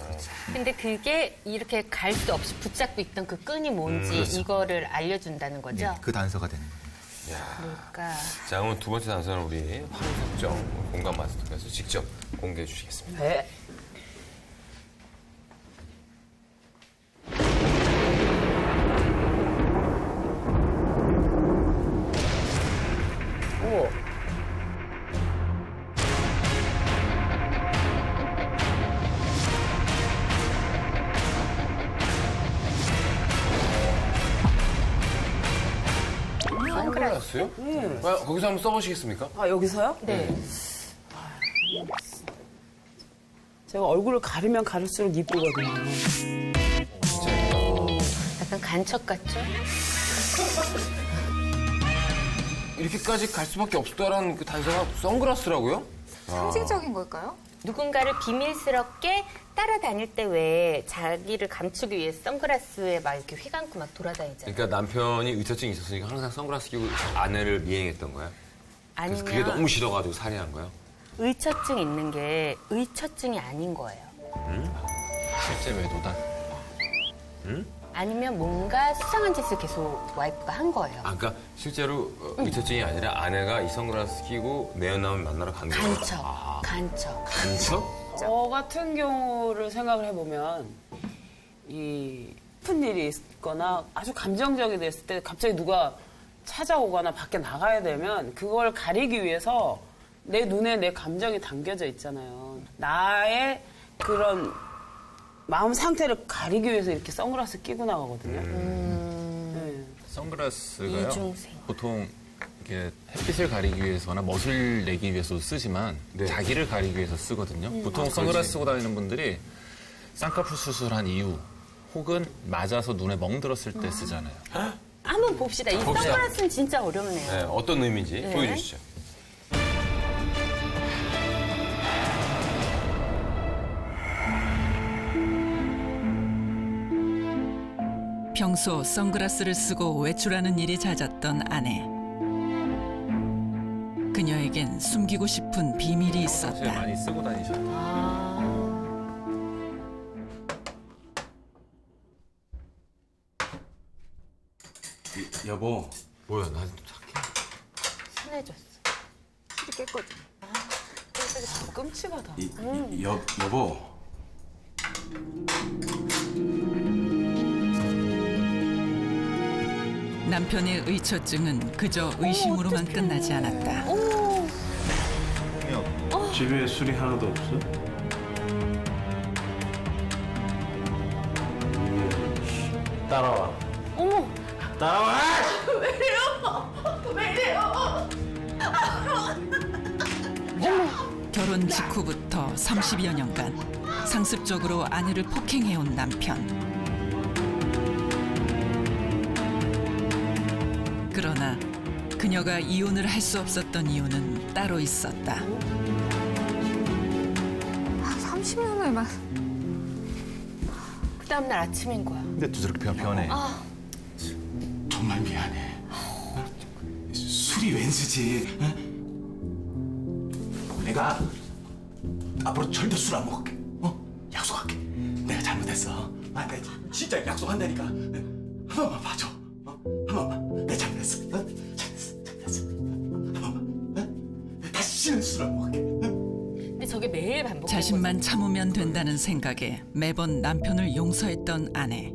C: 근데 그게 이렇게 갈 수 없이 붙잡고 있던 그 끈이 뭔지 이거를 알려준다는 거죠?
E: 네, 그 단서가 되는 겁니다.
C: 뭘까?
B: 자, 오늘 두 번째 단서는 우리 황석정 공감 마스터께서 직접 공개해 주시겠습니다.
I: 네. 오.
B: 선글라스요? 거기서 한번 써보시겠습니까?
I: 아, 여기서요?
C: 네.
I: 제가 얼굴을 가리면 가릴수록 이쁘거든요.
C: 약간 간첩 같죠?
B: 이렇게까지 갈 수밖에 없다라는 그 단서가 선글라스라고요?
D: 상징적인 걸까요?
C: 누군가를 비밀스럽게 따라다닐 때 왜 자기를 감추기 위해 선글라스에 막 이렇게 휘감고 막 돌아다니잖아요.
B: 그러니까 남편이 의처증이 있었으니까 항상 선글라스 끼고 아내를 미행했던 거야?
C: 아니면
B: 그게 너무 싫어가지고 살해한 거야?
C: 의처증 있는 게 의처증이 아닌 거예요.
F: 실제 외도다.
C: 아니면 뭔가 수상한 짓을 계속 와이프가 한 거예요.
B: 아, 그러니까 실제로 의처증이 아니라 아내가 이 선글라스 끼고 내연남을 만나러 간 거야?
C: 간첩. 간첩.
B: 간첩?
I: 저 같은 경우를 생각을 해보면 슬픈 일이 있거나 아주 감정적이 됐을 때 갑자기 누가 찾아오거나 밖에 나가야 되면 그걸 가리기 위해서 내 눈에 내 감정이 담겨져 있잖아요. 나의 그런 마음 상태를 가리기 위해서 이렇게 선글라스 끼고 나가거든요. 네.
F: 선글라스가요.
C: 이중생.
F: 보통 이게 햇빛을 가리기 위해서나 멋을 내기 위해서 쓰지만 자기를 가리기 위해서 쓰거든요. 보통 선글라스 쓰고 다니는 분들이 쌍꺼풀 수술한 이후 혹은 맞아서 눈에 멍들었을 때 쓰잖아요.
C: 한번 봅시다. 이 선글라스는 진짜 어렵네요.
B: 네, 어떤 의미인지 보여주시죠.
A: 평소 선글라스를 쓰고 외출하는 일이 잦았던 아내. 그녀에겐 숨기고 싶은 비밀이 있었다.
F: 많이 쓰고 다니셨다.
L: 여보.
B: 뭐야, 나 착해.
C: 친해졌어.
D: 술이 깼거든.
I: 끔찍하다.
L: 여보.
A: 남편의 의처증은 그저 의심으로만 끝나지 않았다.
L: 집에 술이 하나도 없어? 따라와.
C: 어머.
L: 따라와!
H: 왜 이래요? 왜 이래요?
A: 결혼 직후부터 30여 년간 상습적으로 아내를 폭행해온 남편. 그러나 그녀가 이혼을 할 수 없었던 이유는 따로 있었다.
D: 30년을 막.
C: 그 다음날 아침인 거야.
E: 근데 또 저렇게 변해.
K: 정말 미안해. 술이 웬수지? 내가 앞으로 절대 술 안 먹을게. 약속할게. 내가 잘못했어. 내가 진짜 약속한다니까. 한 번만 봐줘. 한 번만. 내가 잘못했어. 잘못했어. 한 번만. 다시는 술 안 먹을게.
C: 근데 저게 매일 반복되는
A: 자신만 참으면 된다는 생각에 매번 남편을 용서했던 아내.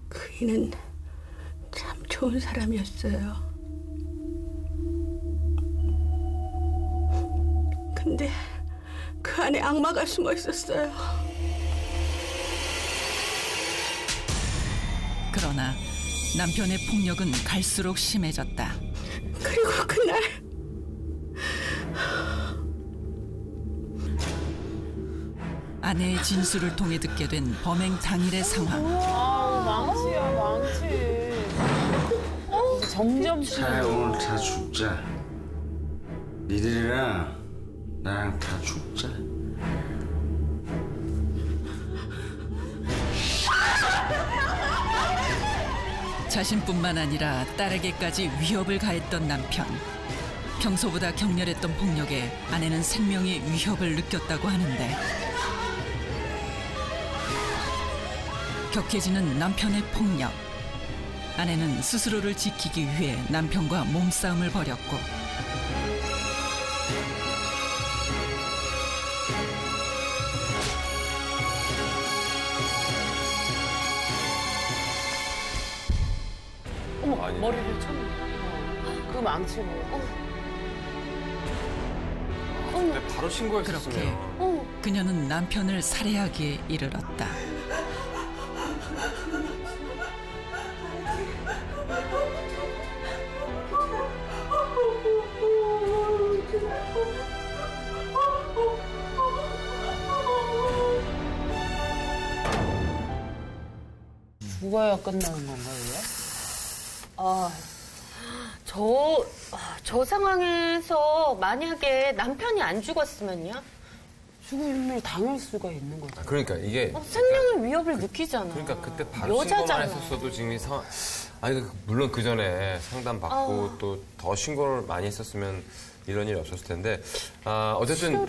H: 그이는 참 좋은 사람이었어요. 근데 그 안에 악마가 숨어 있었어요.
A: 그러나 남편의 폭력은 갈수록 심해졌다.
H: 그리고 그날
A: 아내의 진술을 통해 듣게 된 범행 당일의 상황.
I: 망치야, 망치. 점점
L: 자, 오늘 다 죽자. 니들이랑 나랑 다 죽자.
A: 자신뿐만 아니라 딸에게까지 위협을 가했던 남편. 평소보다 격렬했던 폭력에 아내는 생명의 위협을 느꼈다고 하는데 격해지는 남편의 폭력. 아내는 스스로를 지키기 위해 남편과 몸싸움을 벌였고
I: 어머, 머리를 쳤네. 그 망치로.
B: 근데 바로 신고했었으면.
A: 그렇게 그녀는 남편을 살해하기에 이르렀다.
I: 죽어야 끝나는 건가요, 왜?
C: 저 상황에서 만약에 남편이 안 죽었으면요?
I: 죽음을 당할 수가 있는 거죠.
B: 그러니까 이게
C: 생명의 위협을 느끼잖아.
B: 그러니까 그때 바로 신고만
C: 여자잖아.
B: 했었어도 지금 아니 물론 그 전에 상담 받고 또 더 신고를 많이 했었으면 이런 일이 없었을 텐데 어쨌든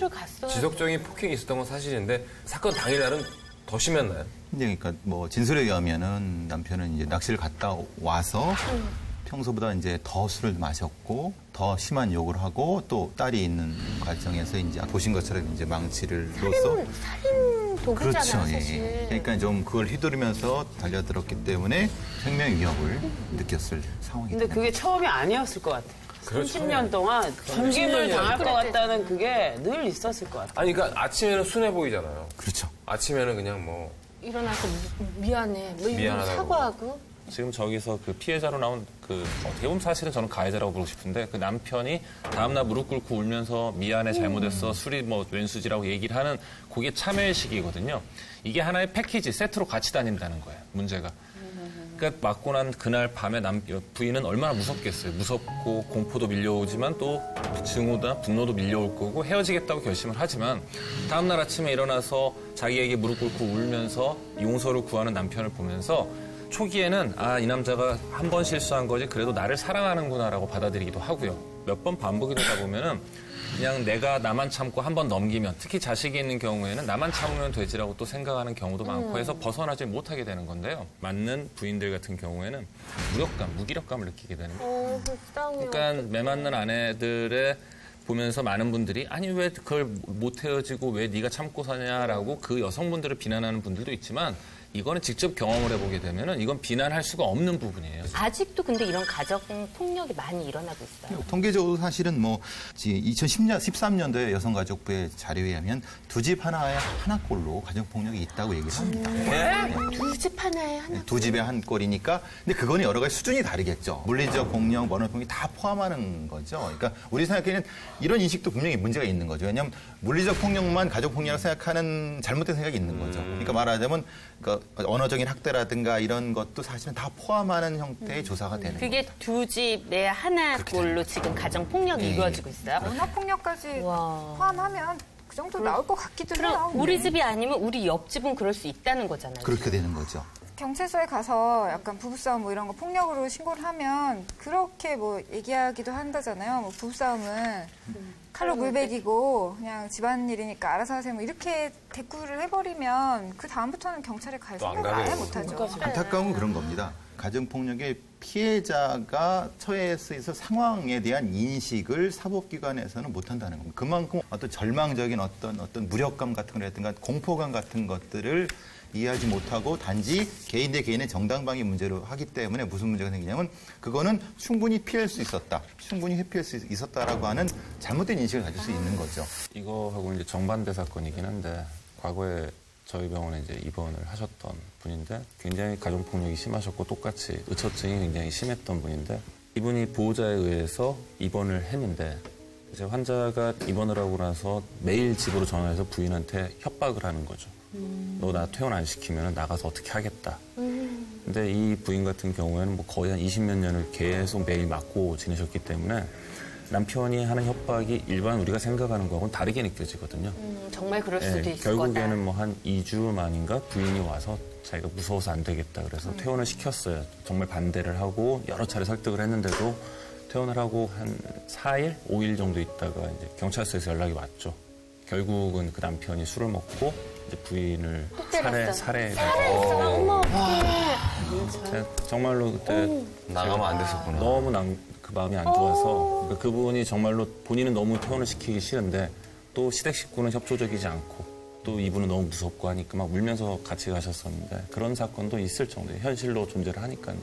B: 지속적인 폭행이 있었던 건 사실인데 사건 당일날은 더 심했나요?
E: 그러니까 뭐 진술에 의하면은 남편은 이제 낚시를 갔다 와서 평소보다 이제 더 술을 마셨고 더 심한 욕을 하고 또 딸이 있는 과정에서 이제 보신 것처럼 이제 망치를 넣어서
C: 살인 도구잖아,
E: 그렇죠.
C: 사실.
E: 예. 그러니까 좀 그걸 휘두르면서 달려들었기 때문에 생명 위협을 느꼈을 상황이
I: 근데 그게 처음이 아니었을 것 같아요. 30년 동안 죽임을 당할 것 같다는 그게 늘 있었을 것 같아요.
B: 아니 그러니까 아침에는 순해 보이잖아요.
E: 그렇죠.
B: 아침에는 그냥 뭐
C: 일어나서 미안해. 뭐 이런 사과하고.
F: 지금 저기서 그 피해자로 나온 어떻게 보면 사실은 저는 가해자라고 부르고 싶은데 그 남편이 다음날 무릎 꿇고 울면서 미안해 잘못했어 술이 뭐 왼수지라고 얘기를 하는 그게 참여의식이거든요. 이게 하나의 패키지 세트로 같이 다닌다는 거예요. 문제가. 그러니까 맞고 난 그날 밤에 부인은 얼마나 무섭겠어요. 무섭고 공포도 밀려오지만 또 증오나 분노도 밀려올 거고 헤어지겠다고 결심을 하지만 다음날 아침에 일어나서 자기에게 무릎 꿇고 울면서 용서를 구하는 남편을 보면서 초기에는 이 남자가 한 번 실수한 거지 그래도 나를 사랑하는구나라고 받아들이기도 하고요. 몇 번 반복이 되다 보면은 그냥 내가 나만 참고 한 번 넘기면 특히 자식이 있는 경우에는 나만 참으면 되지라고 또 생각하는 경우도 많고 해서 벗어나지 못하게 되는 건데요. 맞는 부인들 같은 경우에는 무기력감을 느끼게 되는 거예요. 그러니까 매 맞는 아내들의 보면서 많은 분들이 아니 왜 그걸 못 헤어지고 왜 네가 참고 사냐라고 그 여성분들을 비난하는 분들도 있지만 이거는 직접 경험을 해보게 되면은 이건 비난할 수가 없는 부분이에요.
C: 아직도 근데 이런 가정 폭력이 많이 일어나고 있어요.
E: 통계적으로 사실은 뭐 2013년도에 여성가족부의 자료에 의하면 두 집 하나에 하나꼴로 가정 폭력이 있다고 얘기를 합니다.
C: 네? 두 집 하나에 하나.
E: 두 집에 한 꼴이니까 근데 그거는 여러 가지 수준이 다르겠죠. 물리적 폭력, 원어폭력이 다 포함하는 거죠. 그러니까 우리 생각에는 이런 인식도 분명히 문제가 있는 거죠. 왜냐하면 물리적 폭력만 가족 폭력이라고 생각하는 잘못된 생각이 있는 거죠. 그러니까 말하자면 언어적인 학대라든가 이런 것도 사실은 다 포함하는 형태의 조사가 되는 거죠.
C: 그게 두 집에 하나꼴로 지금 가정 폭력이 이루어지고 있어요.
D: 언어 폭력까지 포함하면 그 정도 나올 것 같기도 해요.
C: 우리 집이 아니면 우리 옆집은 그럴 수 있다는 거잖아요.
E: 그렇게 되는 거죠.
D: 경찰서에 가서 약간 부부싸움 뭐 이런 거 폭력으로 신고를 하면 그렇게 뭐 얘기하기도 한다잖아요. 뭐 부부싸움은 칼로 물베기고 그냥 집안일이니까 알아서 하세요. 뭐 이렇게 대꾸를 해버리면 그 다음부터는 경찰에 갈 생각을 아예 못하죠.
E: 안타까운 건 그런 겁니다. 가정폭력의 피해자가 처해서 있을 상황에 대한 인식을 사법기관에서는 못한다는 겁니다. 그만큼 어떤 절망적인 어떤 무력감 같은 거라든가 공포감 같은 것들을 이해하지 못하고 단지 개인 대 개인의 정당방위 문제로 하기 때문에 무슨 문제가 생기냐면 그거는 충분히 피할 수 있었다. 충분히 회피할 수 있었다라고 하는 잘못된 인식을 가질 수 있는 거죠.
F: 이거하고 이제 정반대 사건이긴 한데 과거에 저희 병원에 이제 입원을 하셨던 분인데 굉장히 가정폭력이 심하셨고 똑같이 의처증이 굉장히 심했던 분인데 이분이 보호자에 의해서 입원을 했는데 이제 환자가 입원을 하고 나서 매일 집으로 전화해서 부인한테 협박을 하는 거죠. 너 나 퇴원 안 시키면 나가서 어떻게 하겠다. 근데 이 부인 같은 경우에는 뭐 거의 한 20몇 년을 계속 매일 맞고 지내셨기 때문에 남편이 하는 협박이 일반 우리가 생각하는 거하고는 다르게 느껴지거든요.
C: 정말 그럴 수도 있을
F: 결국에는
C: 거다.
F: 뭐 한 2주 만인가 부인이 와서 자기가 무서워서 안 되겠다 그래서 퇴원을 시켰어요. 정말 반대를 하고 여러 차례 설득을 했는데도 퇴원을 하고 한 4일, 5일 정도 있다가 이제 경찰서에서 연락이 왔죠. 결국은 그 남편이 술을 먹고 이제 부인을 살해했어.
C: 어머.
F: 정말로 그때
B: 나가면 안 됐었구나.
F: 너무 그 마음이 안 좋아서 그러니까 그분이 정말로 본인은 너무 퇴원을 시키기 싫은데 또 시댁 식구는 협조적이지 않고 또 이분은 너무 무섭고 하니까 막 울면서 같이 가셨었는데 그런 사건도 있을 정도예요. 현실로 존재를 하니까요.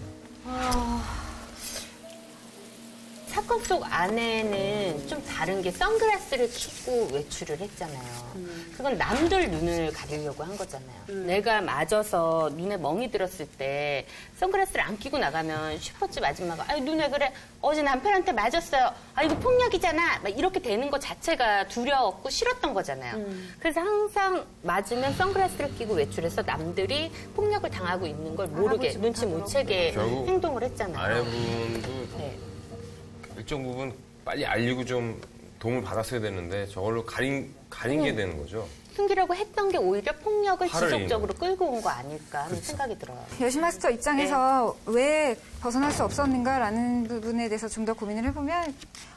C: 사건 속 아내는 좀 다른 게 선글라스를 끼고 외출을 했잖아요. 그건 남들 눈을 가리려고 한 거잖아요. 내가 맞아서 눈에 멍이 들었을 때 선글라스를 안 끼고 나가면 슈퍼집 아줌마가 아유 눈에 그래 어제 남편한테 맞았어요. 아 이거 폭력이잖아. 막 이렇게 되는 것 자체가 두려웠고 싫었던 거잖아요. 그래서 항상 맞으면 선글라스를 끼고 외출해서 남들이 폭력을 당하고 있는 걸 모르게 눈치 못 채게 행동을 했잖아요.
B: 아내분도 일정 부분 빨리 알리고 좀 도움을 받았어야 되는데 저걸로 가린 게 되는 거죠.
C: 숨기려고 했던 게 오히려 폭력을
B: 화를
C: 지속적으로 끌고 온 거 아닐까 하는 생각이 들어요.
D: 여신마스터 입장에서 왜 벗어날 수 없었는가라는 부분에 대해서 좀 더 고민을 해보면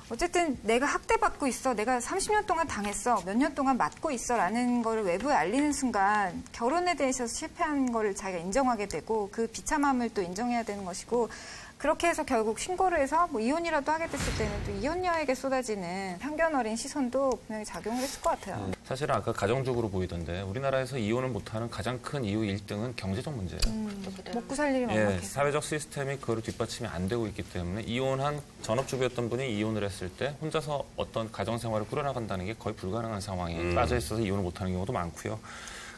D: 어쨌든 내가 학대받고 있어, 내가 30년 동안 당했어, 몇 년 동안 맞고 있어라는 거를 외부에 알리는 순간 결혼에 대해서 실패한 거를 자기가 인정하게 되고 그 비참함을 또 인정해야 되는 것이고 그렇게 해서 결국 신고를 해서 뭐 이혼이라도 하게 됐을 때는 또 이혼녀에게 쏟아지는 편견 어린 시선도 분명히 작용을 했을 것 같아요.
F: 사실은 아까 가정적으로 보이던데 우리나라에서 이혼을 못하는 가장 큰 이유 1등은 경제적 문제예요.
D: 먹고 살 일이
F: 예,
D: 막막해서.
F: 사회적 시스템이 그거를 뒷받침이 안 되고 있기 때문에 이혼한 전업주부였던 분이 이혼을 했을 때 혼자서 어떤 가정생활을 꾸려나간다는 게 거의 불가능한 상황에 빠져 있어서 이혼을 못하는 경우도 많고요.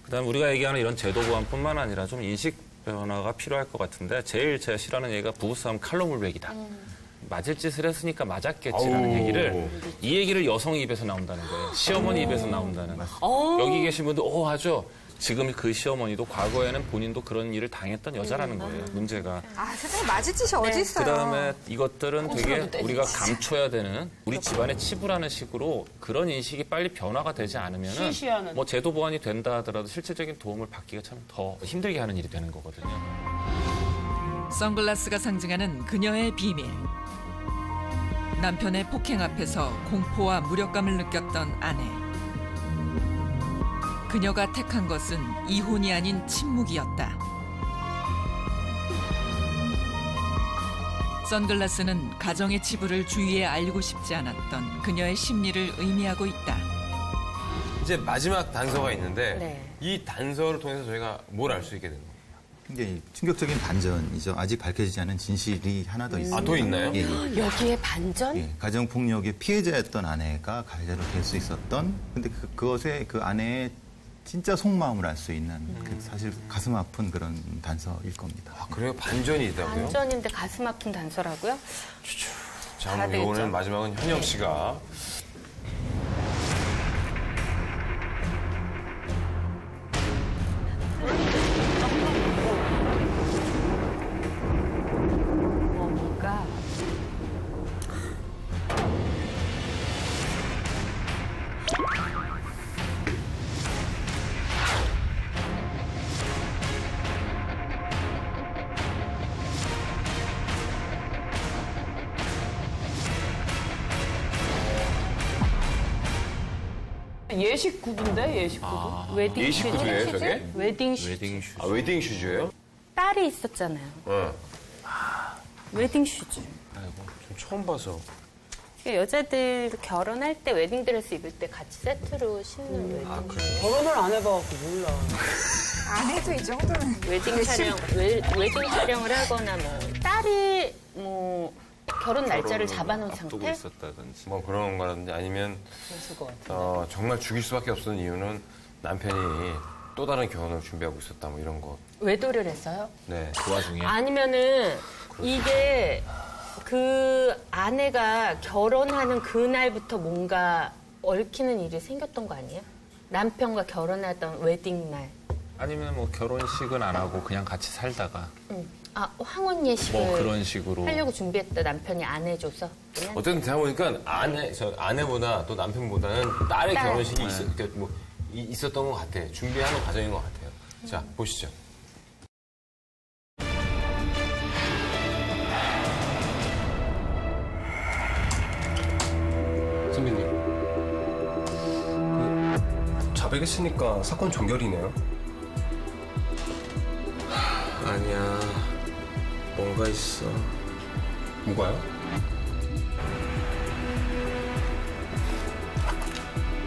F: 그다음에 우리가 얘기하는 이런 제도 보완뿐만 아니라 좀 인식 변화가 필요할 것 같은데 제일 제가 싫어하는 얘기가 부부싸움 칼로 물베기다. 맞을 짓을 했으니까 맞았겠지라는 얘기를 이 얘기를 여성 입에서 나온다는 거예요. 시어머니 입에서 나온다는. 여기 계신 분들 하죠. 지금 그 시어머니도 과거에는 본인도 그런 일을 당했던 여자라는 거예요. 문제가.
D: 세상에 맞을 짓이 어디 있어요.
F: 그다음에 이것들은 되게 우리가 감춰야 되는 우리 집안의 치부라는 식으로 그런 인식이 빨리 변화가 되지 않으면 뭐 제도 보완이 된다 하더라도 실질적인 도움을 받기가 참 더 힘들게 하는 일이 되는 거거든요.
A: 선글라스가 상징하는 그녀의 비밀. 남편의 폭행 앞에서 공포와 무력감을 느꼈던 아내. 그녀가 택한 것은 이혼이 아닌 침묵이었다. 선글라스는 가정의 치부를 주위에 알리고 싶지 않았던 그녀의 심리를 의미하고 있다.
B: 이제 마지막 단서가 있는데 이 단서를 통해서 저희가 뭘 알 수 있게 되는 거예요?
E: 굉장히 충격적인 반전이죠. 아직 밝혀지지 않은 진실이 하나 더 있습니다.
B: 또 있나요?
E: 예, 예.
C: 여기에 반전?
E: 예, 가정폭력의 피해자였던 아내가 가해자로 될 수 있었던, 근데 그것에 그 아내의 진짜 속마음을 알 수 있는 사실 가슴 아픈 그런 단서일 겁니다.
B: 그래요? 반전이 있다고요?
C: 반전인데 가슴 아픈 단서라고요?
B: 자, 그럼 오늘 마지막은 현영 씨가
C: 뭔가
I: 예식 구두인데 예식 구두.
C: 웨딩
B: 예식
C: 슈즈?
B: 구두예요, 저게?
C: 웨딩 슈즈.
F: 웨딩 슈즈.
B: 웨딩 슈즈예요?
C: 딸이 있었잖아요.
B: 네.
C: 웨딩 슈즈.
B: 아이고, 좀 처음 봐서.
C: 여자들 결혼할 때 웨딩드레스 입을 때 같이 세트로 신는 웨딩 슈즈.
I: 결혼을 안 해봐갖고 몰라.
D: 안 해도 이 정도는.
C: 웨딩 촬영, 웨딩 촬영을 하거나 뭐 딸이 뭐 결혼 날짜를 잡아놓은 상태?
F: 있었다든지.
B: 뭐 그런 거라든지 아니면
I: 그랬을 것 같은데.
B: 정말 죽일 수밖에 없었던 이유는 남편이 또 다른 결혼을 준비하고 있었다 뭐 이런 거.
C: 외도를 했어요?
B: 네.
F: 그 와중에.
C: 아니면은 이게 그 아내가 결혼하는 그날부터 뭔가 얽히는 일이 생겼던 거 아니에요? 남편과 결혼하던 웨딩 날.
F: 아니면 뭐 결혼식은 안 하고 그냥 같이 살다가.
C: 아, 황혼 예식을
F: 뭐 그런 식으로
C: 하려고 준비했다 남편이 안 해줘서. 그냥?
B: 어쨌든 제가 보니까 아내보다 또 남편보다는 딸의
C: 딸.
B: 결혼식이 있었던 것 같아요. 준비하는 과정인 것 같아요. 자, 보시죠.
G: 선배님, 자백했으니까 사건 종결이네요.
L: 아니야. 뭔가 있어.
G: 뭐가요?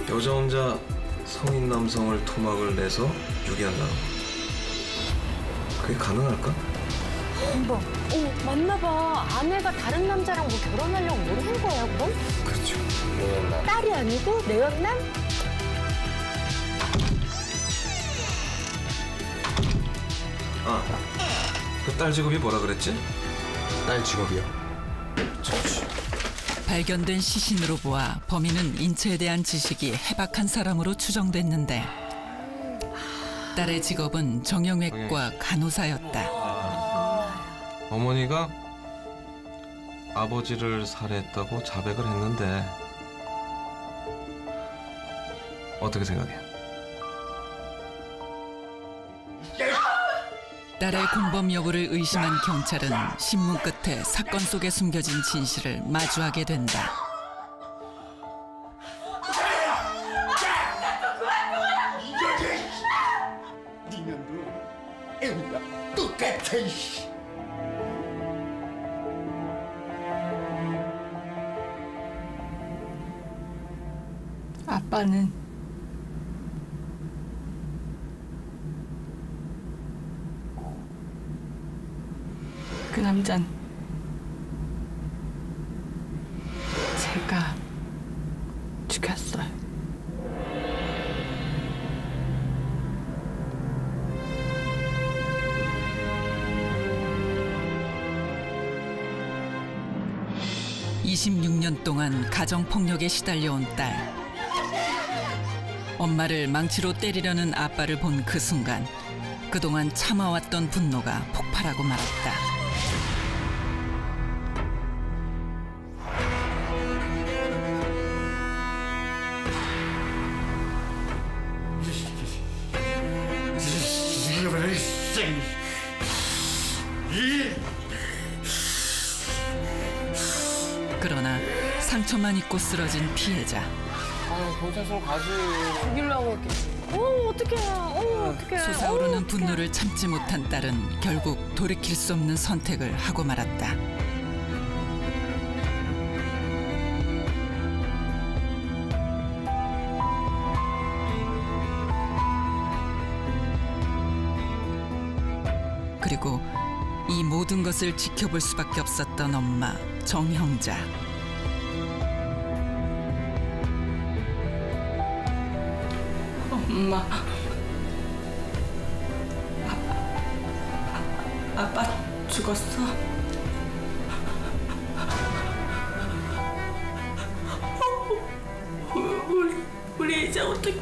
L: 여자 혼자 성인 남성을 토막을 내서 유기한다는 거. 그게 가능할까?
C: 어머, 맞나봐. 아내가 다른 남자랑 뭐 결혼하려고 뭘 한 거야, 그럼?
B: 그렇죠. 내연남.
C: 딸이 아니고 내연남?
L: 아, 그 딸 직업이 뭐라 그랬지?
G: 딸 직업이요?
A: 발견된 시신으로 보아 범인은 인체에 대한 지식이 해박한 사람으로 추정됐는데 딸의 직업은 정형외과 간호사였다.
L: 어머니가 아버지를 살해했다고 자백을 했는데
G: 어떻게 생각해?
A: 딸의 공범 여부를 의심한 경찰은 신문 끝에 사건 속에 숨겨진 진실을 마주하게 된다.
M: 아빠는 그 남잔 제가 죽였어요.
A: (26년) 동안 가정폭력에 시달려온 딸. 엄마를 망치로 때리려는 아빠를 본 그 순간 그동안 참아왔던 분노가 폭발하고 말았다. 그러나 상처만 입고 쓰러진 피해자.
B: 경찰서 가지.
C: 죽이려고 했겠지. 어떡해.
A: 솟아오르는 분노를 참지 못한 딸은 결국 돌이킬 수 없는 선택을 하고 말았다. 그리고 이 모든 것을 지켜볼 수밖에 없었던 엄마 정형자.
M: 엄마, 아빠 죽었어? 우리 이제 어떡해?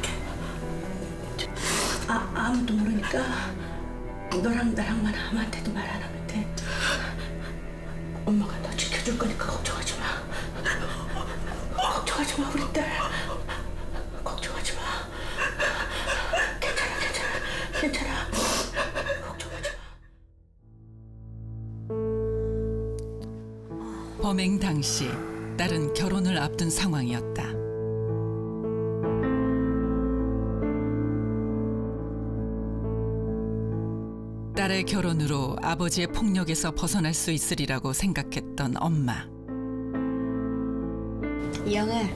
H: 아무도 모르니까 너랑 나랑만 아무한테도 말 안 하면 돼. 엄마가 너 지켜줄 거니까 걱정하지 마. 걱정하지 마, 우리 딸. 걱정하지 마. 괜찮아. 걱정하지 마.
A: 범행 당시 딸은 결혼을 앞둔 상황이었다. 딸의 결혼으로 아버지의 폭력에서 벗어날 수 있으리라고 생각했던 엄마.
H: 이영아,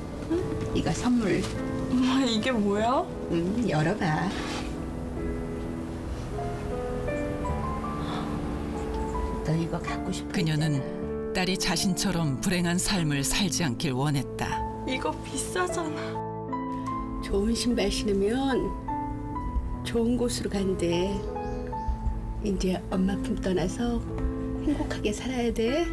H: 이거 선물.
M: 엄마, 이게 뭐야?
H: 열어봐. 너 이거 갖고 싶어?
A: 그녀는 딸이 자신처럼 불행한 삶을 살지 않길 원했다.
M: 이거 비싸잖아.
H: 좋은 신발 신으면 좋은 곳으로 간대. 이제 엄마 품 떠나서 행복하게 살아야 돼.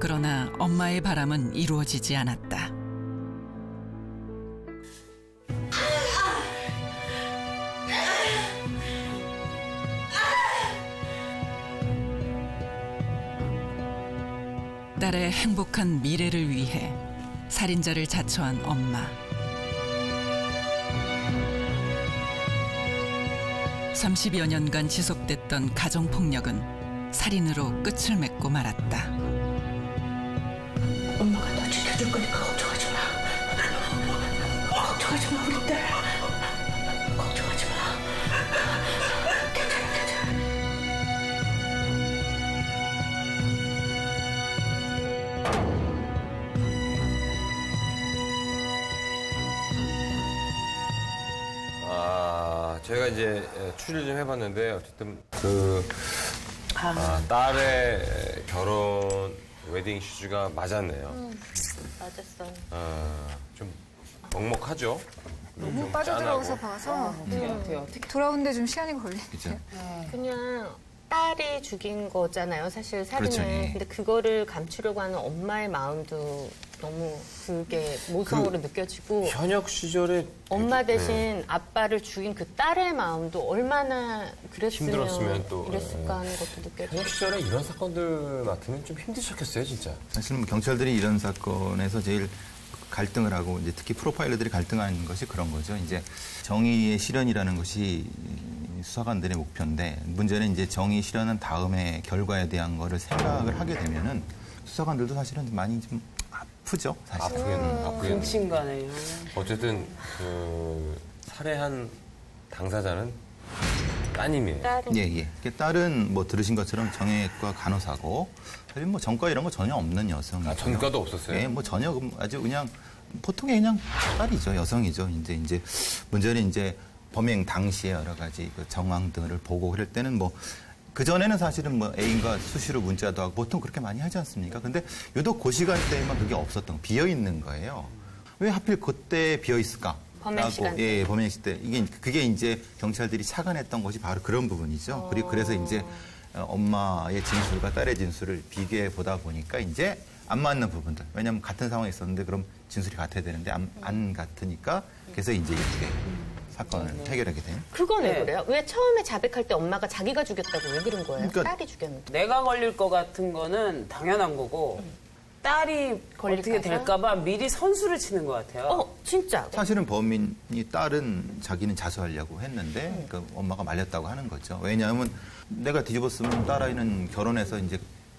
A: 그러나 엄마의 바람은 이루어지지 않았다. 딸의 행복한 미래를 위해 살인자를 자처한 엄마. 30여 년간 지속됐던 가정폭력은 살인으로 끝을 맺고 말았다.
H: 엄마가 너 지켜줄 거니까 걱정하지 마. 걱정하지 마, 우리 딸. 걱정하지 마. 괜찮아.
B: 저희가 이제 추리를 좀 해봤는데 어쨌든 딸의 결혼 웨딩 슈즈가 맞았네요.
C: 맞았어.
B: 좀 먹먹하죠.
D: 너무 빠져들어서 봐서
C: 어떻게.
D: 돌아오는데 좀 시간이 걸리죠.
C: 그냥 딸이 죽인 거잖아요, 사실 살인을.
E: 그렇죠.
C: 근데 그거를 감추려고 하는 엄마의 마음도 너무 그게 모성으로 느껴지고.
B: 현역 시절에
C: 엄마 대신 아빠를 죽인 그 딸의 마음도 얼마나
B: 힘들었으면 또
C: 이랬을까 하는 것도 느껴지고.
B: 현역 시절에 이런 사건들 맡으면 좀 힘드셨겠어요, 진짜.
E: 사실 뭐 경찰들이 이런 사건에서 제일 갈등을 하고 이제 특히 프로파일러들이 갈등하는 것이 그런 거죠. 이제 정의의 실현이라는 것이 수사관들의 목표인데 문제는 이제 정의 실현한 다음에 결과에 대한 거를 생각을 하게 되면은 수사관들도 사실은 많이 좀 아프죠. 사실.
B: 아프겠네요.
I: 근친과네요.
B: 어쨌든 그 살해한 당사자는 따님이에요.
E: 예. 딸은 뭐 들으신 것처럼 정형외과 간호사고 사실 뭐 전과 이런 거 전혀 없는 여성이에요.
B: 전과도 없었어요?
E: 예, 뭐 전혀 아주 그냥 보통의 그냥 딸이죠. 여성이죠. 이제 문제는 이제 범행 당시에 여러 가지 그 정황 등을 보고 그럴 때는 뭐 그전에는 사실은 뭐 애인과 수시로 문자도 하고 보통 그렇게 많이 하지 않습니까? 근데 유독 그 시간대에만 그게 없었던, 비어 있는 거예요. 왜 하필 그때 비어 있을까?
C: 범행 시간.
E: 예, 범행 시대. 그게 이제 경찰들이 착안했던 것이 바로 그런 부분이죠. 그리고 그래서 이제 엄마의 진술과 딸의 진술을 비교해 보다 보니까 이제 안 맞는 부분들. 왜냐하면 같은 상황에 있었는데 그럼 진술이 같아야 되는데 안 같으니까 그래서 이제 이렇게 사건을 해결하게 된.
C: 그건 왜 그래요? 왜 처음에 자백할 때 엄마가 자기가 죽였다고 왜 그런 거예요?
E: 그러니까
C: 딸이 죽였는데.
I: 내가 걸릴 것 같은 거는 당연한 거고 딸이 어떻게 될까봐 미리 선수를 치는 것 같아요.
C: 진짜?
E: 사실은 범인이 딸은 자기는 자수하려고 했는데 그 엄마가 말렸다고 하는 거죠. 왜냐하면 내가 뒤집었으면 딸아이는 결혼해서 이제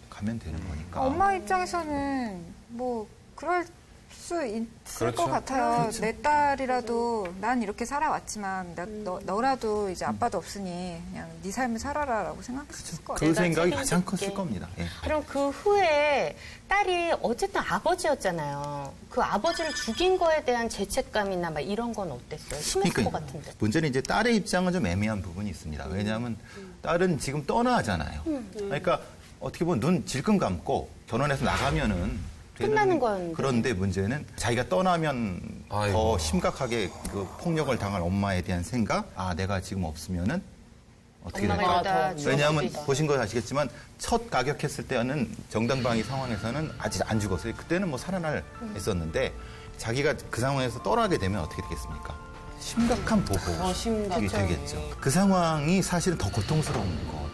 E: 가면 되는 거니까.
D: 엄마 입장에서는 뭐 그럴 수 있을 것 같아요.
E: 그렇죠.
D: 내 딸이라도 난 이렇게 살아왔지만 너라도 이제 아빠도 없으니 그냥 네 삶을 살아라라고 생각했을 것 같아요.
E: 그 생각이 가장 컸을 겁니다. 예.
C: 그럼 그 후에 딸이 어쨌든 아버지였잖아요. 그 아버지를 죽인 거에 대한 죄책감이나 막 이런 건 어땠어요? 심했을 것 같은데.
E: 문제는 이제 딸의 입장은 좀 애매한 부분이 있습니다. 왜냐하면 딸은 지금 떠나잖아요. 그러니까 어떻게 보면 눈 질끈 감고 결혼해서 나가면은
C: 끝나는 거였는데.
E: 그런데 문제는 자기가 떠나면 더 심각하게 그 폭력을 당할 엄마에 대한 생각. 내가 지금 없으면은 어떻게 될까? 왜냐하면 보신 거 아시겠지만 첫 가격했을 때는 정당방위 상황에서는 아직 안 죽었어요. 그때는 뭐 살아날 했었는데 자기가 그 상황에서 떠나게 되면 어떻게 되겠습니까? 심각한 보복이 되겠죠. 그 상황이 사실은 더 고통스러운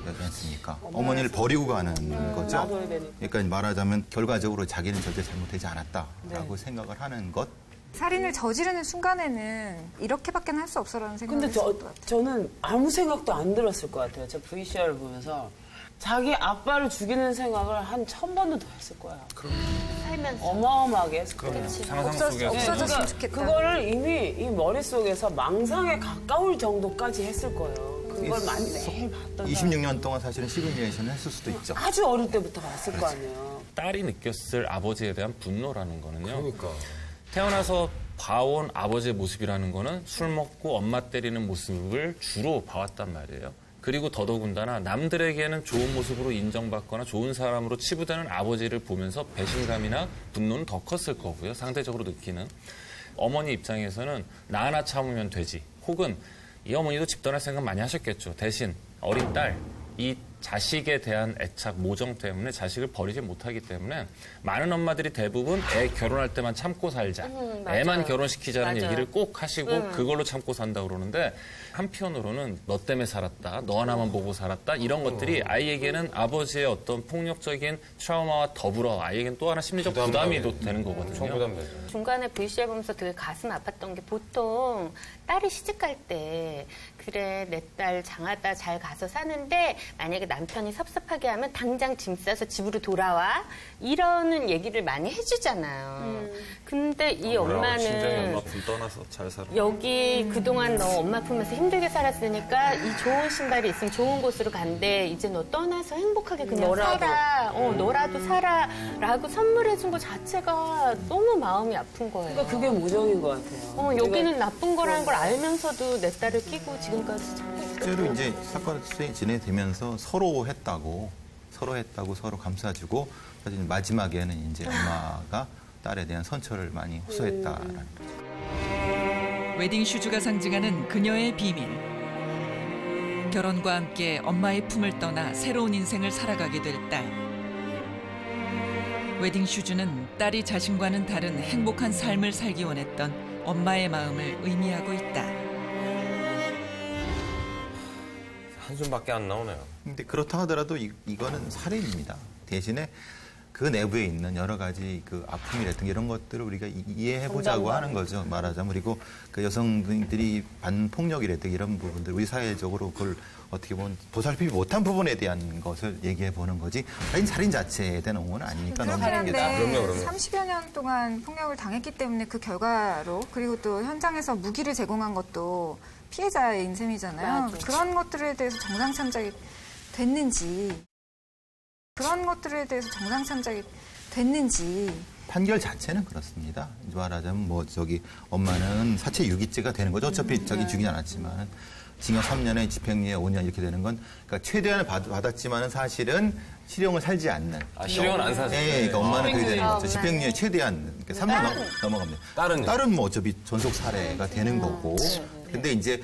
E: 거지 않습니까? 어머니를 버리고 가는 거죠. 그러니까 말하자면 결과적으로 자기는 절대 잘못되지 않았다라고 생각을 하는 것.
D: 살인을 저지르는 순간에는 이렇게밖에 할 수 없어라는 생각이
I: 근데
D: 들었을 것 같아요.
I: 저는 아무 생각도 안 들었을 것 같아요. 제 VCR을 보면서 자기 아빠를 죽이는 생각을 한 1000번도 더 했을 거야.
C: 살면서.
I: 어마어마하게 했을 거야.
F: 상상 속에서.
D: 없어졌으면 좋겠다.
I: 그거를 이미 이 머릿속에서 망상에 가까울 정도까지 했을 거예요. 그걸 많이 매일 봤던
E: 26년 동안 사실은 시뮬레이션을 했을 수도 있죠.
I: 아주 어릴 때부터 봤을 거 아니에요.
F: 딸이 느꼈을 아버지에 대한 분노라는 거는요.
B: 그러니까.
F: 태어나서 봐온 아버지의 모습이라는 거는 술 먹고 엄마 때리는 모습을 주로 봐왔단 말이에요. 그리고 더더군다나 남들에게는 좋은 모습으로 인정받거나 좋은 사람으로 치부되는 아버지를 보면서 배신감이나 분노는 더 컸을 거고요. 상대적으로 느끼는. 어머니 입장에서는 나 하나 참으면 되지. 혹은 이 어머니도 집 떠날 생각 많이 하셨겠죠. 대신 어린 딸, 이 자식에 대한 애착, 모정 때문에 자식을 버리지 못하기 때문에 많은 엄마들이 대부분 애 결혼할 때만 참고 살자. 애만 결혼시키자는 얘기를 꼭 하시고 그걸로 참고 산다고 그러는데 한편으로는 너 때문에 살았다. 너 하나만 보고 살았다. 이런 것들이 아이에게는 아버지의 어떤 폭력적인 트라우마와 더불어 아이에게는 또 하나 심리적 부담이 되는 거거든요.
C: 중간에 VCR 보면서 되게 가슴 아팠던 게 보통 딸이 시집갈 때 그래 내 딸 장하다 잘 가서 사는데 만약에 남편이 섭섭하게 하면 당장 짐 싸서 집으로 돌아와 이러는 얘기를 많이 해주잖아요. 근데 이 엄마는
F: 엄마 품 떠나서 잘 살아.
C: 여기 그동안 너 엄마 품에서 힘들게 살았으니까 이 좋은 신발이 있으면 좋은 곳으로 간대. 이제 너 떠나서 행복하게 그냥
I: 너라도.
C: 살아. 너라도 살아라고 선물해준 것 자체가 너무 마음이 아픈 거예요.
I: 그러니까 그게 모정인 것 같아요.
C: 여기는 나쁜 거라는 걸 알면서도 내 딸을 끼고 지금까지 참고
E: 실제로 이제 사건 수행이 진행되면서 서로 했다고 서로 감싸주고 사실 마지막에는 이제 엄마가 딸에 대한 선처를 많이 호소했다라는 거죠.
A: 웨딩 슈즈가 상징하는 그녀의 비밀. 결혼과 함께 엄마의 품을 떠나 새로운 인생을 살아가게 될 딸. 웨딩 슈즈는 딸이 자신과는 다른 행복한 삶을 살기 원했던 엄마의 마음을 의미하고 있다.
B: 한숨밖에 안 나오네요.
E: 근데 그렇다 하더라도 이거는 살인입니다. 대신에 그 내부에 있는 여러 가지 그 아픔이라든가 이런 것들을 우리가 이해해보자고 하는 거죠. 말하자면. 그리고 그 여성들이 받는 폭력이라든가 이런 부분들 우리 사회적으로 그걸 어떻게 보면 보살피지 못한 부분에 대한 것을 얘기해 보는 거지 살인 자체에 대한 옹호는 아니니까 너무
D: 그런데
B: 그럼요.
D: 30여 년 동안 폭력을 당했기 때문에 그 결과로 그리고 또 현장에서 무기를 제공한 것도 피해자인 셈이잖아요.
C: 맞아.
D: 그런 것들에 대해서 정상 참작이 됐는지
E: 판결 자체는 그렇습니다. 말하자면 엄마는 사체 유기죄가 되는 거죠. 어차피 자기 죽이지 않았지만 징역 3년에 집행유예 5년 이렇게 되는 건 그러니까 최대한을 받았지만은 사실은 실형을 살지 않는.
B: 실형은 안 사죠.
E: 네, 그러니까 엄마는 그게 되는 거죠. 집행유예 최대한 그러니까 3년 넘어갑니다. 딸은 뭐 어차피 전속 살해가 되는 거고. 근데 이제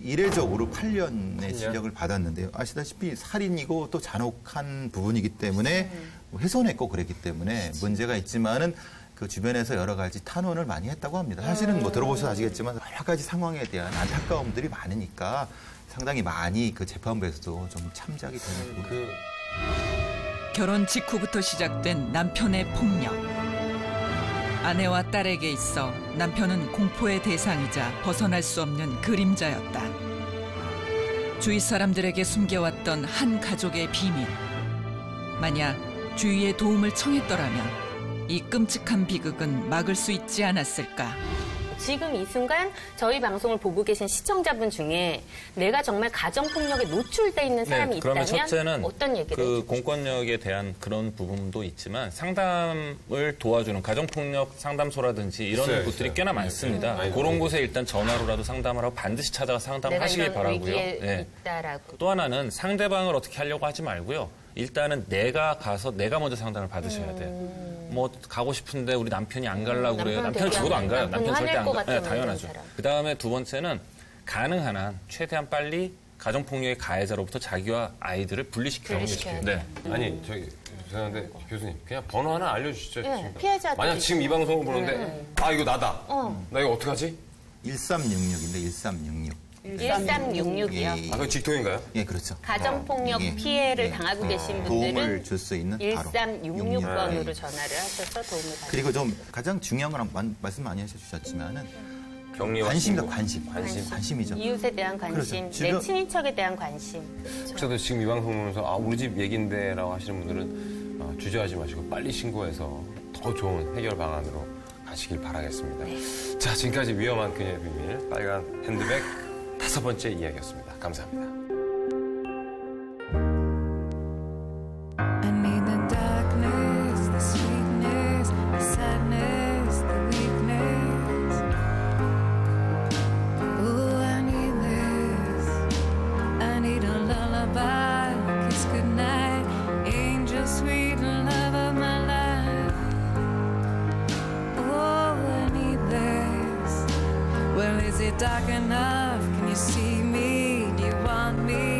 E: 이례적으로 8년의 실력을 받았는데요. 아시다시피 살인이고 또 잔혹한 부분이기 때문에 훼손했고 그랬기 때문에 문제가 있지만은 그 주변에서 여러 가지 탄원을 많이 했다고 합니다. 사실은 뭐 들어보셔서 아시겠지만 여러 가지 상황에 대한 안타까움들이 많으니까 상당히 많이 그 재판부에서도 좀 참작이 되는 부분.
A: 결혼 직후부터 시작된 남편의 폭력. 아내와 딸에게 있어 남편은 공포의 대상이자 벗어날 수 없는 그림자였다. 주위 사람들에게 숨겨왔던 한 가족의 비밀. 만약 주위의 도움을 청했더라면 이 끔찍한 비극은 막을 수 있지 않았을까.
C: 지금 이 순간 저희 방송을 보고 계신 시청자분 중에 내가 정말 가정폭력에 노출돼 있는 사람이
F: 그러면
C: 있다면
F: 첫째는
C: 어떤 얘기를
F: 그 공권력에 대한 그런 부분도 있지만 상담을 도와주는 가정폭력 상담소라든지 이런 곳들이 꽤나 많습니다. 그런 곳에 일단 전화로라도 상담을 하고 반드시 찾아가 상담을 하시길 바라고요.
C: 있다라고.
F: 또 하나는 상대방을 어떻게 하려고 하지 말고요. 일단은 내가 가서 내가 먼저 상담을 받으셔야 돼요. 뭐 가고 싶은데 우리 남편이 안 가려고 그래요. 남편 죽어도 안 가요. 남편 절대 안 가요. 네, 당연하죠. 그다음에 두 번째는 가능한 한 최대한 빨리 가정폭력의 가해자로부터 자기와 아이들을 분리시켜야 돼요.
B: 네. 아니 죄송한데 교수님 그냥 번호 하나 알려주시죠.
C: 네, 피해자들
B: 만약 지금 이 방송을 보는데 아 이거 나다. 나 이거 어떡하지?
E: 1366인데 1366.
C: 1366이요.
B: 아, 그 직통인가요?
E: 예, 그렇죠.
C: 가정폭력 피해를 당하고 계신 분들은
E: 도움을 줄 수 있는
C: 1366번으로 전화를 하셔서 도움을 받으세요.
E: 그리고 좀 가장 중요한 건 말씀 많이 해주셨지만은
B: 관심이다.
E: 관심이죠.
C: 이웃에 대한 관심,
E: 그렇죠.
C: 내 친인척에 대한 관심.
B: 혹시라도 지금 이 방송 보면서 우리 집 얘긴데라고 하시는 분들은 주저하지 마시고 빨리 신고해서 더 좋은 해결 방안으로 가시길 바라겠습니다.
C: 네.
B: 자, 지금까지 위험한 그녀의 비밀 빨간 핸드백 5번째 이야기였습니다. 감사합니다.
N: Dark enough, can you see me? Do you want me?